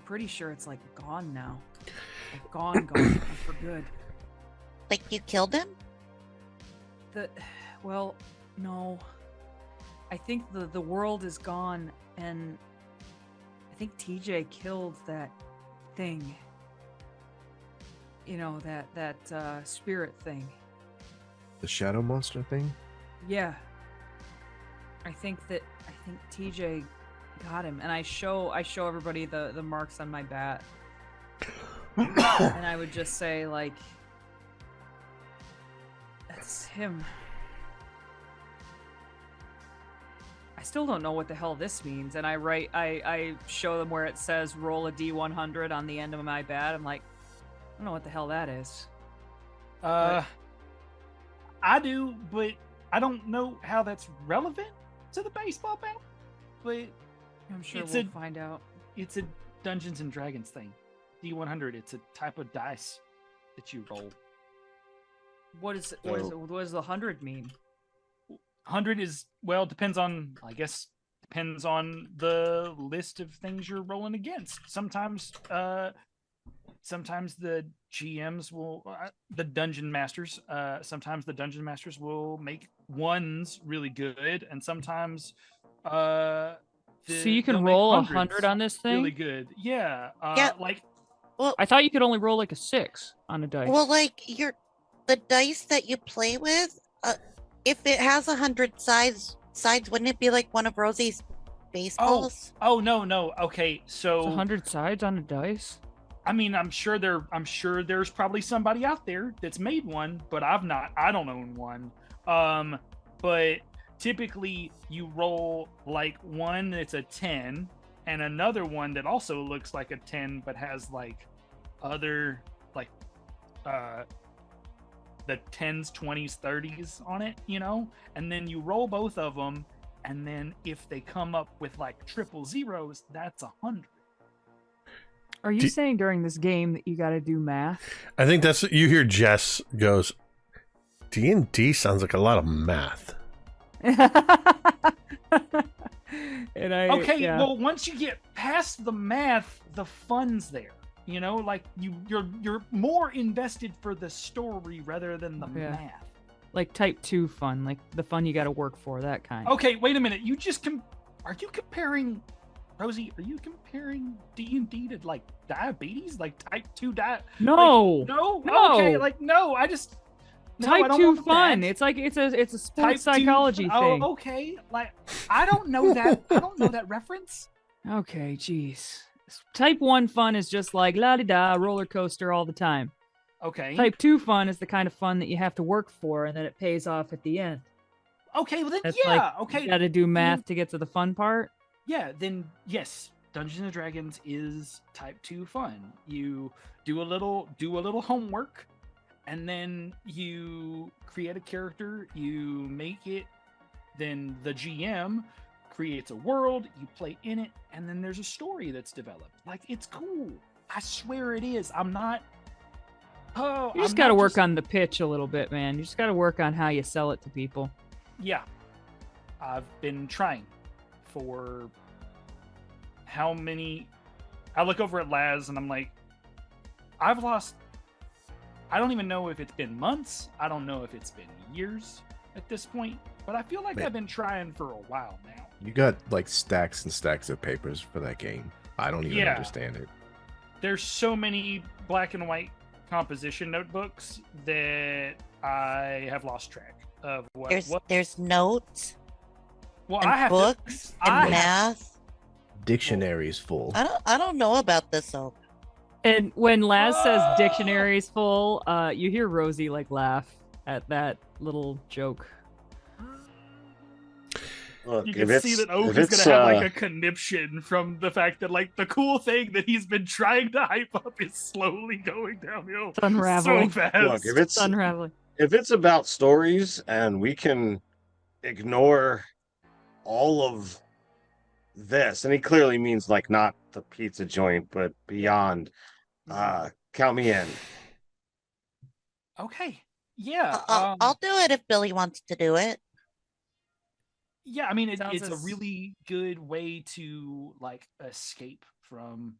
pretty sure it's like gone now. Like gone for good. Like you killed him? Well, no. I think the world is gone, and I think TJ killed that thing. That spirit thing. The shadow monster thing? Yeah. I think TJ got him, and I show everybody the marks on my bat. And I would just say, like, that's him. I still don't know what the hell this means, and I show them where it says roll a D100 on the end of my bat. I'm like, I don't know what the hell that is. I do, but I don't know how that's relevant to the baseball bat. But I'm sure we'll find out. It's a Dungeons and Dragons thing. D100. It's a type of dice that you roll. What does the 100 mean? 100 is, well, depends on the list of things you're rolling against. Sometimes the GMs will, the dungeon masters will make ones really good, and sometimes so you can roll 100 on this thing? Really good. Yeah. Yeah. Well, I thought you could only roll like a 6 on a dice. Well, like the dice that you play with, if it has 100 sides, wouldn't it be like one of Rosie's baseballs? Oh no. Okay, so It's 100 sides on a dice? I mean, I'm sure there's probably somebody out there that's made one, but I don't own one. But typically you roll like one that's a 10 and another one that also looks like a 10 but has like other like the 10s, 20s, 30s on it, and then you roll both of them, and then if they come up with like triple zeros, that's 100. Are you saying during this game that you got to do math? I think that's you hear Jess goes, D&D sounds like a lot of math. Well, once you get past the math, the fun's there. Like you're more invested for the story rather than the math. Like type 2 fun, like the fun you got to work for, that kind. Okay, wait a minute. Are you comparing, Rosie? Are you comparing D&D to like diabetes, like type 2 diabetes? No, no. Okay, no. I just type 2 fun. It's like it's a sports psychology thing. Oh, okay. Like I don't know that. I don't know that reference. Okay, jeez. Type 1 fun is just like la-di-da, roller coaster all the time. Okay. Type 2 fun is the kind of fun that you have to work for and then it pays off at the end. Okay, well then, That's okay. You got to do math to get to the fun part? Yeah, then yes, Dungeons and Dragons is type 2 fun. You do a little homework, and then you create a character, you make it, then the GM creates a world, you play in it, and then there's a story that's developed. Like, it's cool. I swear it is. I'm not. Oh, you just got to work on the pitch a little bit, man. You just got to work on how you sell it to people. Yeah. I've been trying for how many. I look over at Laz and I'm like, I've lost. I don't even know if it's been months. I don't know if it's been years at this point, but I feel like I've been trying for a while now. You got like stacks and stacks of papers for that game. I don't even understand it. There's so many black and white composition notebooks that I have lost track of what. There's notes. Well, and I have books and math. Dictionaries full. I don't know about this, Oak. And when Laz says dictionary's full, you hear Rosie like laugh at that little joke. Look, You if can see it's that Oak if is it's gonna have like a conniption from the fact that like the cool thing that he's been trying to hype up is slowly going downhill It's unraveling. so fast. look, if It's unraveling. it's about stories and we can ignore all of this, and he clearly means like not the pizza joint, but beyond. Count me in. Okay. Yeah. I'll do it if Billy wants to do it. Yeah, I mean, Sounds it's a as- really good way to like escape from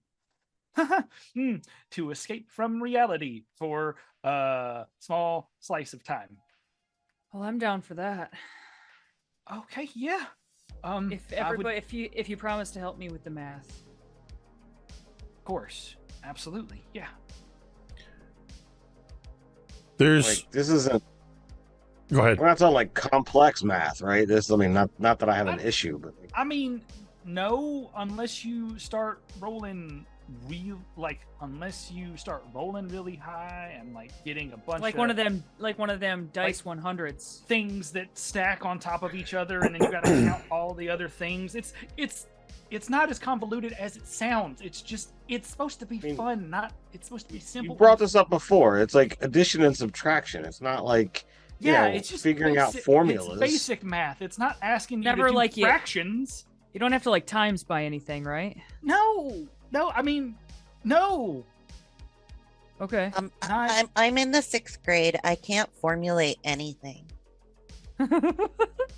to escape from reality for a small slice of time. Well, I'm down for that. Okay, yeah. If I would- everybody, if you promise to help me with the math. of course, absolutely, yeah. There's. Like this isn't. Go ahead. We're not talking like complex math, right? This, I mean, not that I have an issue, but I mean, no, unless you start rolling unless you start rolling really high and like getting a bunch Like of one of them dice 100s. things that stack on top of each other, and then you got to count all the other things. It's not as convoluted as it sounds. It's supposed to be fun, it's supposed to be simple. you brought this up before. It's like addition and subtraction. It's not like it's just figuring out basic- formulas. It's basic math. It's not asking you Never to do like you- fractions. You don't have to like times by anything, right? No, I mean, no. Okay. Not- I'm in the 6th grade. I can't formulate anything.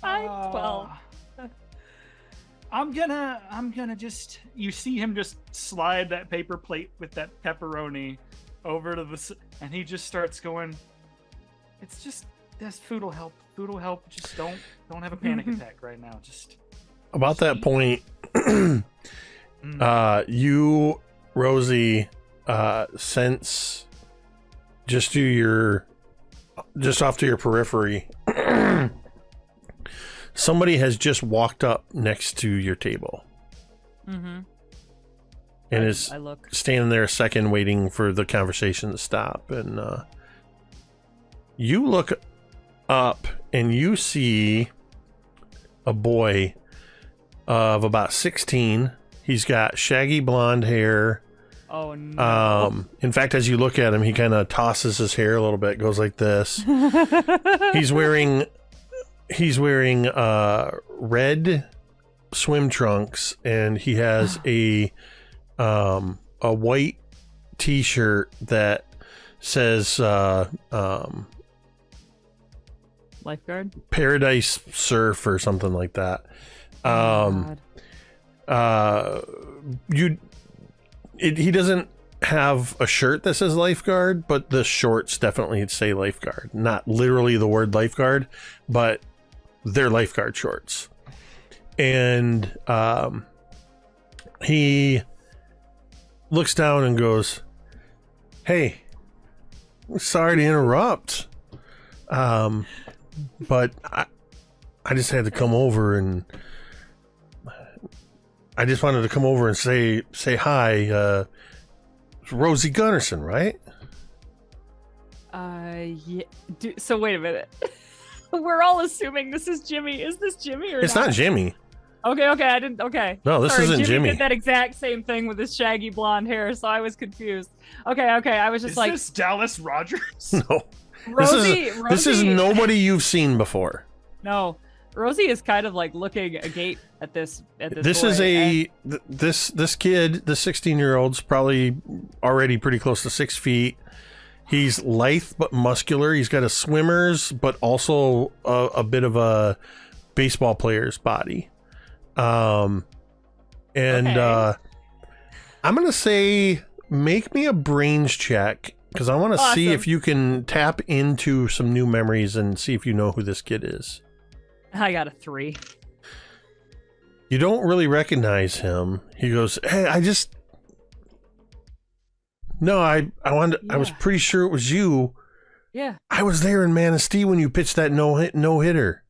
I'm 12. I'm gonna just. You see him just slide that paper plate with that pepperoni over to and he just starts going. It's just this food will help. Food will help. Just don't have a panic attack right now. Just About that point, Mm. you, Rosie, sense just off to your periphery, somebody has just walked up next to your table Mm-hmm. and is I look. standing there a second waiting for the conversation to stop. And you look up and you see a boy of about 16. He's got shaggy blonde hair. Oh no. In fact, as you look at him, he kind of tosses his hair a little bit, goes like this. He's wearing red swim trunks, and he has a white t-shirt that says Lifeguard. Paradise Surf or something like that. God. He doesn't have a shirt that says lifeguard, but the shorts definitely say lifeguard. Not literally the word lifeguard, but they're lifeguard shorts. And he looks down and goes, "Hey, sorry to interrupt, but I just had to come over, and I just wanted to come over and say hi. It's Rosie Gunnarsson, right?" Yeah. So wait a minute. We're all assuming this is Jimmy. Is this Jimmy or It's not Jimmy. Okay. I didn't. Okay. No, this Sorry, isn't Jimmy. Did that exact same thing with his shaggy blonde hair, so I was confused. Okay. I was just Is like, this Dallas Rogers? No. Rosie. This is nobody you've seen before. No, Rosie is kind of like looking agape at this. This boy, is and- this kid, the 16-year-old's probably already pretty close to 6 feet. He's lithe but muscular. He's got a swimmer's but also a bit of a baseball player's body. And Okay. I'm gonna say make me a brains check, because I want to see Awesome. if you can tap into some new memories and see if you know who this kid is. I got a 3. You don't really recognize him. He goes, "Hey, I was pretty sure it was you. Yeah. I was there in Manistee when you pitched that no hitter.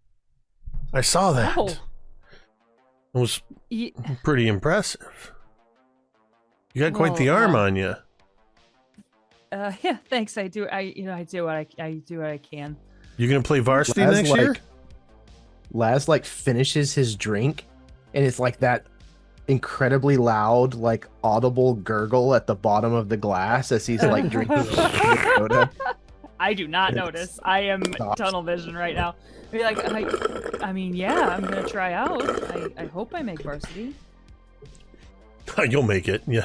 I saw that. Oh. It was Ye- pretty impressive. You got quite the Well, arm on you." Yeah, thanks. I do. I do what I can. You gonna play varsity Laz, next year? Laz like finishes his drink, and it's like that incredibly loud, like audible gurgle at the bottom of the glass as he's like drinking soda. I do not notice. I am tunnel vision right now. Be like, I mean, yeah, I'm gonna try out. I hope I make varsity. You'll make it. Yeah.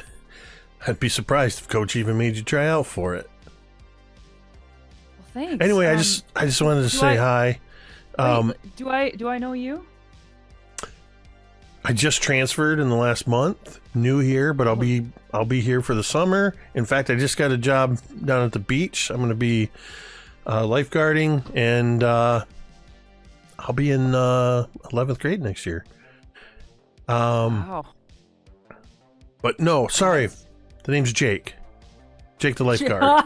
I'd be surprised if Coach even made you try out for it. Well, thanks. Anyway, I just wanted to say hi. Wait, do I know you? I just transferred in the last month. New here, but I'll be here for the summer. In fact, I just got a job down at the beach. I'm going to be lifeguarding, and I'll be in 11th grade next year. Wow. But no, sorry. The name's Jake. Jake the lifeguard.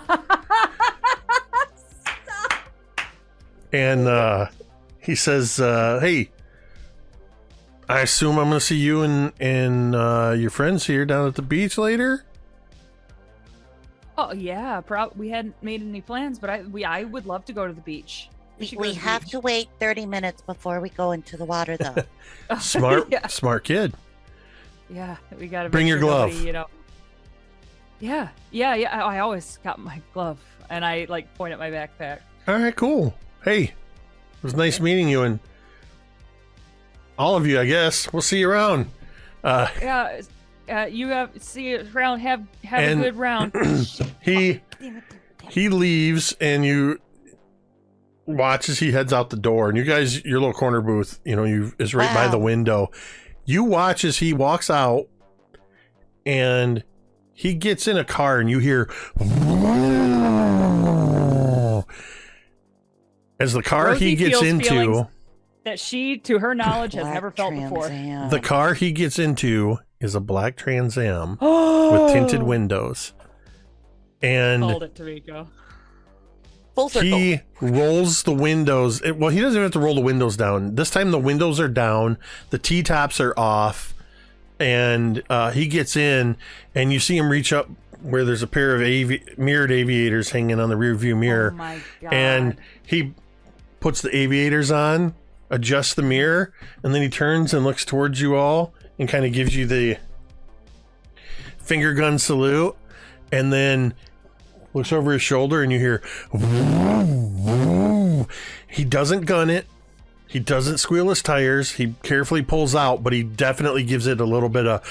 And he says, hey, I assume I'm going to see you and your friends here down at the beach later? Oh yeah, we hadn't made any plans, but I would love to go to the beach. We have to wait 30 minutes before we go into the water, though. Smart, Yeah. smart kid. Yeah, we gotta Bring your glove. Nobody, Yeah. I always got my glove, and I like point at my backpack. All right, cool. Hey, it was nice meeting you, and all of you, I guess. We'll see you around. You see you around. Have a good round. He leaves, and you watch as he heads out the door. And you guys, your little corner booth, is right by the window. You watch as he walks out, and he gets in a car, and you hear as the car Rosie he gets into. That she, to her knowledge, has never felt before. The car he gets into is a black Trans Am with tinted windows. And Hold it, Tamiko. Full circle. he rolls the windows. Well, he doesn't even have to roll the windows down. This time the windows are down, the T-tops are off, and he gets in, and you see him reach up where there's a pair of mirrored aviators hanging on the rear view mirror. Oh my God. And he puts the aviators on, adjusts the mirror, and then he turns and looks towards you all and kind of gives you the finger gun salute, and then looks over his shoulder, and you hear he doesn't gun it, he doesn't squeal his tires, he carefully pulls out, but he definitely gives it a little bit of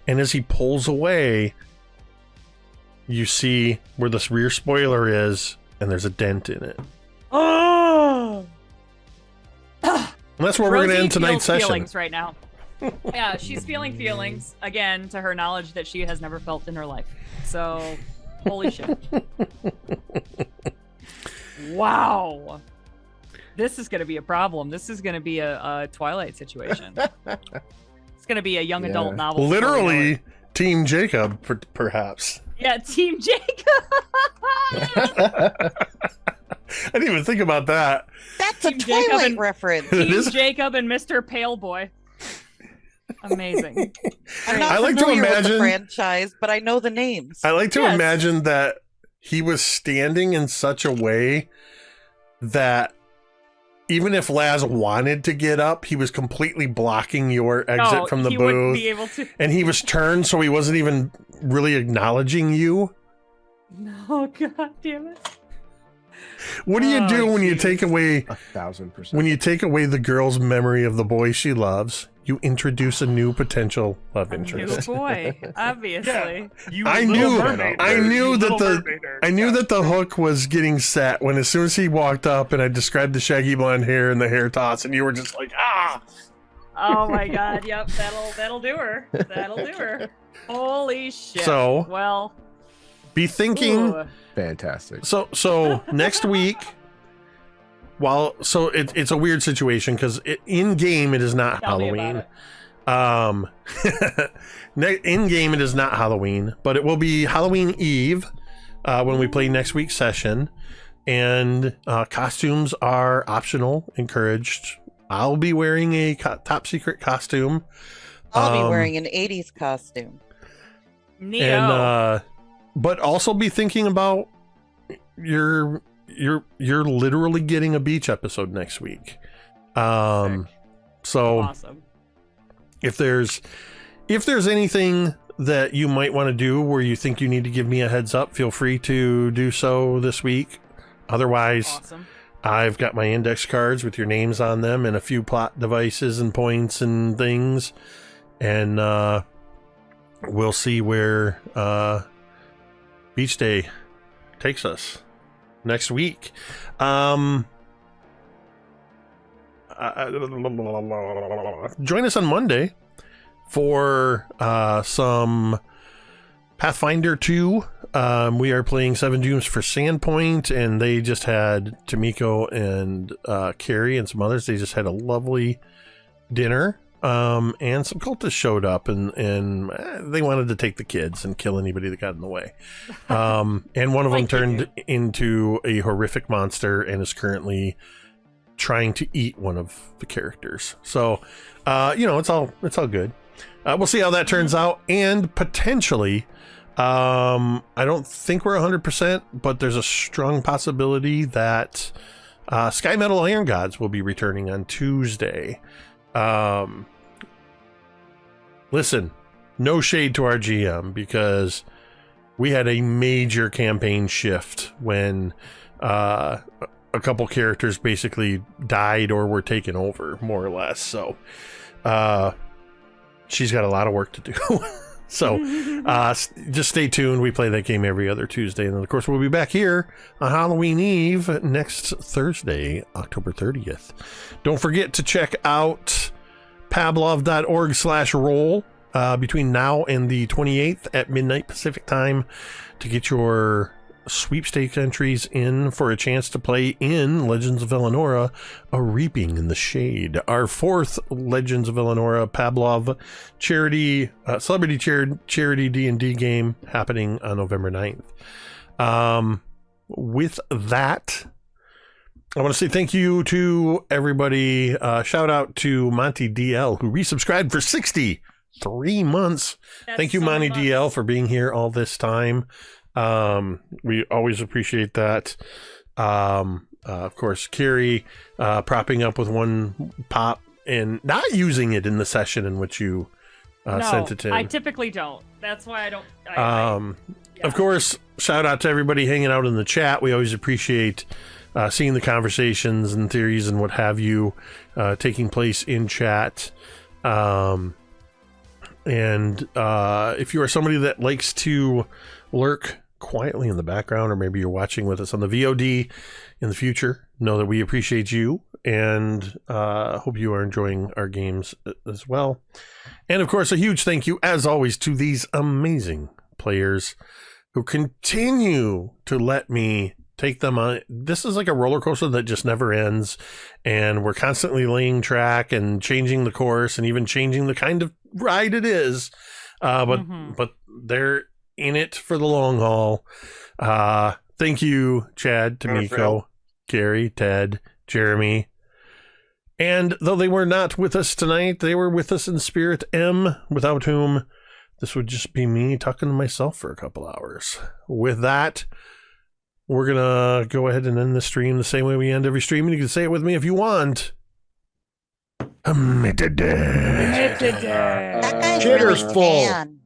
and as he pulls away, you see where this rear spoiler is, and there's a dent in it. Oh! And that's where we're going to end tonight's session. Feelings right now. Yeah, she's feeling feelings again, to her knowledge that she has never felt in her life. So, holy shit! Wow, this is going to be a problem. This is going to be a Twilight situation. It's going to be a young adult novel. Literally, Team Jacob, perhaps. Yeah, Team Jacob. I didn't even think about that. That's a Team Jacob Twilight and- reference. Team Jacob and Mr. Pale Boy. Amazing. I'm not I like to familiar with the imagine- franchise, but I know the names. I like to Yes. imagine that he was standing in such a way that even if Laz wanted to get up, he was completely blocking your exit from the he wouldn't booth. be able to. And he was turned, so he wasn't even really acknowledging you. No, God damn it. What do you do when you jeez. take away 1,000%. when you take away the girl's memory of the boy she loves? You introduce a new potential love New interest. boy, obviously. You I little knew- mermaid I nerd, knew you that little the- mermaid nerd. I knew Yeah. that the hook was getting set when as soon as he walked up and I described the shaggy blonde hair and the hair toss, and you were just like, ah! Oh my God! Yep, that'll do her. That'll do her. Holy shit! So- well, Be thinking. ooh. Fantastic. So next week, it's a weird situation because in game it is not Tell me about Halloween. it. In game it is not Halloween, but it will be Halloween Eve when we play next week's session, and costumes are optional, encouraged. I'll be wearing a top secret costume. I'll be wearing an 80s costume. Neo. And but also be thinking about you're literally getting a beach episode next week. So Awesome. if there's anything that you might want to do where you think you need to give me a heads up, feel free to do so this week. Otherwise, Awesome. I've got my index cards with your names on them and a few plot devices and points and things. And we'll see where Beach Day takes us next week. Join us on Monday for some Pathfinder 2. We are playing Seven Dooms for Sandpoint, and they just had Tamiko and Carrie and some others. They just had a lovely dinner, and some cultists showed up, and they wanted to take the kids and kill anybody that got in the way. And one of them turned into a horrific monster and is currently trying to eat one of the characters. So, it's all good. We'll see how that turns out, and potentially, I don't think we're 100%, but there's a strong possibility that Sky Metal Iron Gods will be returning on Tuesday. Listen, no shade to our GM, because we had a major campaign shift when a couple characters basically died or were taken over, more or less. So she's got a lot of work to do. So just stay tuned. We play that game every other Tuesday. And then, of course, we'll be back here on Halloween Eve next Thursday, October 30th. Don't forget to check out pavlov.org/roll between now and the 28th at midnight Pacific time to get your sweepstakes entries in for a chance to play in Legends of Eleonora, A Reaping in the Shade, our fourth Legends of Eleonora Pavlov charity celebrity charity D&D game happening on November 9th. With that, I want to say thank you to everybody. Shout out to Monty DL, who resubscribed for 63 months. Thank you, Monty DL, for being here all this time. We always appreciate that. Of course, Carrie propping up with one pop and not using it in the session in which you sent it in. I typically don't. That's why I don't. Of course, shout out to everybody hanging out in the chat. We always appreciate seeing the conversations and theories and what have you taking place in chat. And if you are somebody that likes to lurk quietly in the background, or maybe you're watching with us on the VOD in the future, know that we appreciate you and hope you are enjoying our games as well. And of course, a huge thank you, as always, to these amazing players who continue to let me take them on. This is like a roller coaster that just never ends, and we're constantly laying track and changing the course and even changing the kind of ride it is. But they're in it for the long haul. Thank you, Chad, Tamiko, Gary, Ted, Jeremy. And though they were not with us tonight, they were with us in spirit, M, without whom this would just be me talking to myself for a couple hours. With that, we're going to go ahead and end the stream the same way we end every stream. And you can say it with me if you want. That guy's Jitter's really full. tan.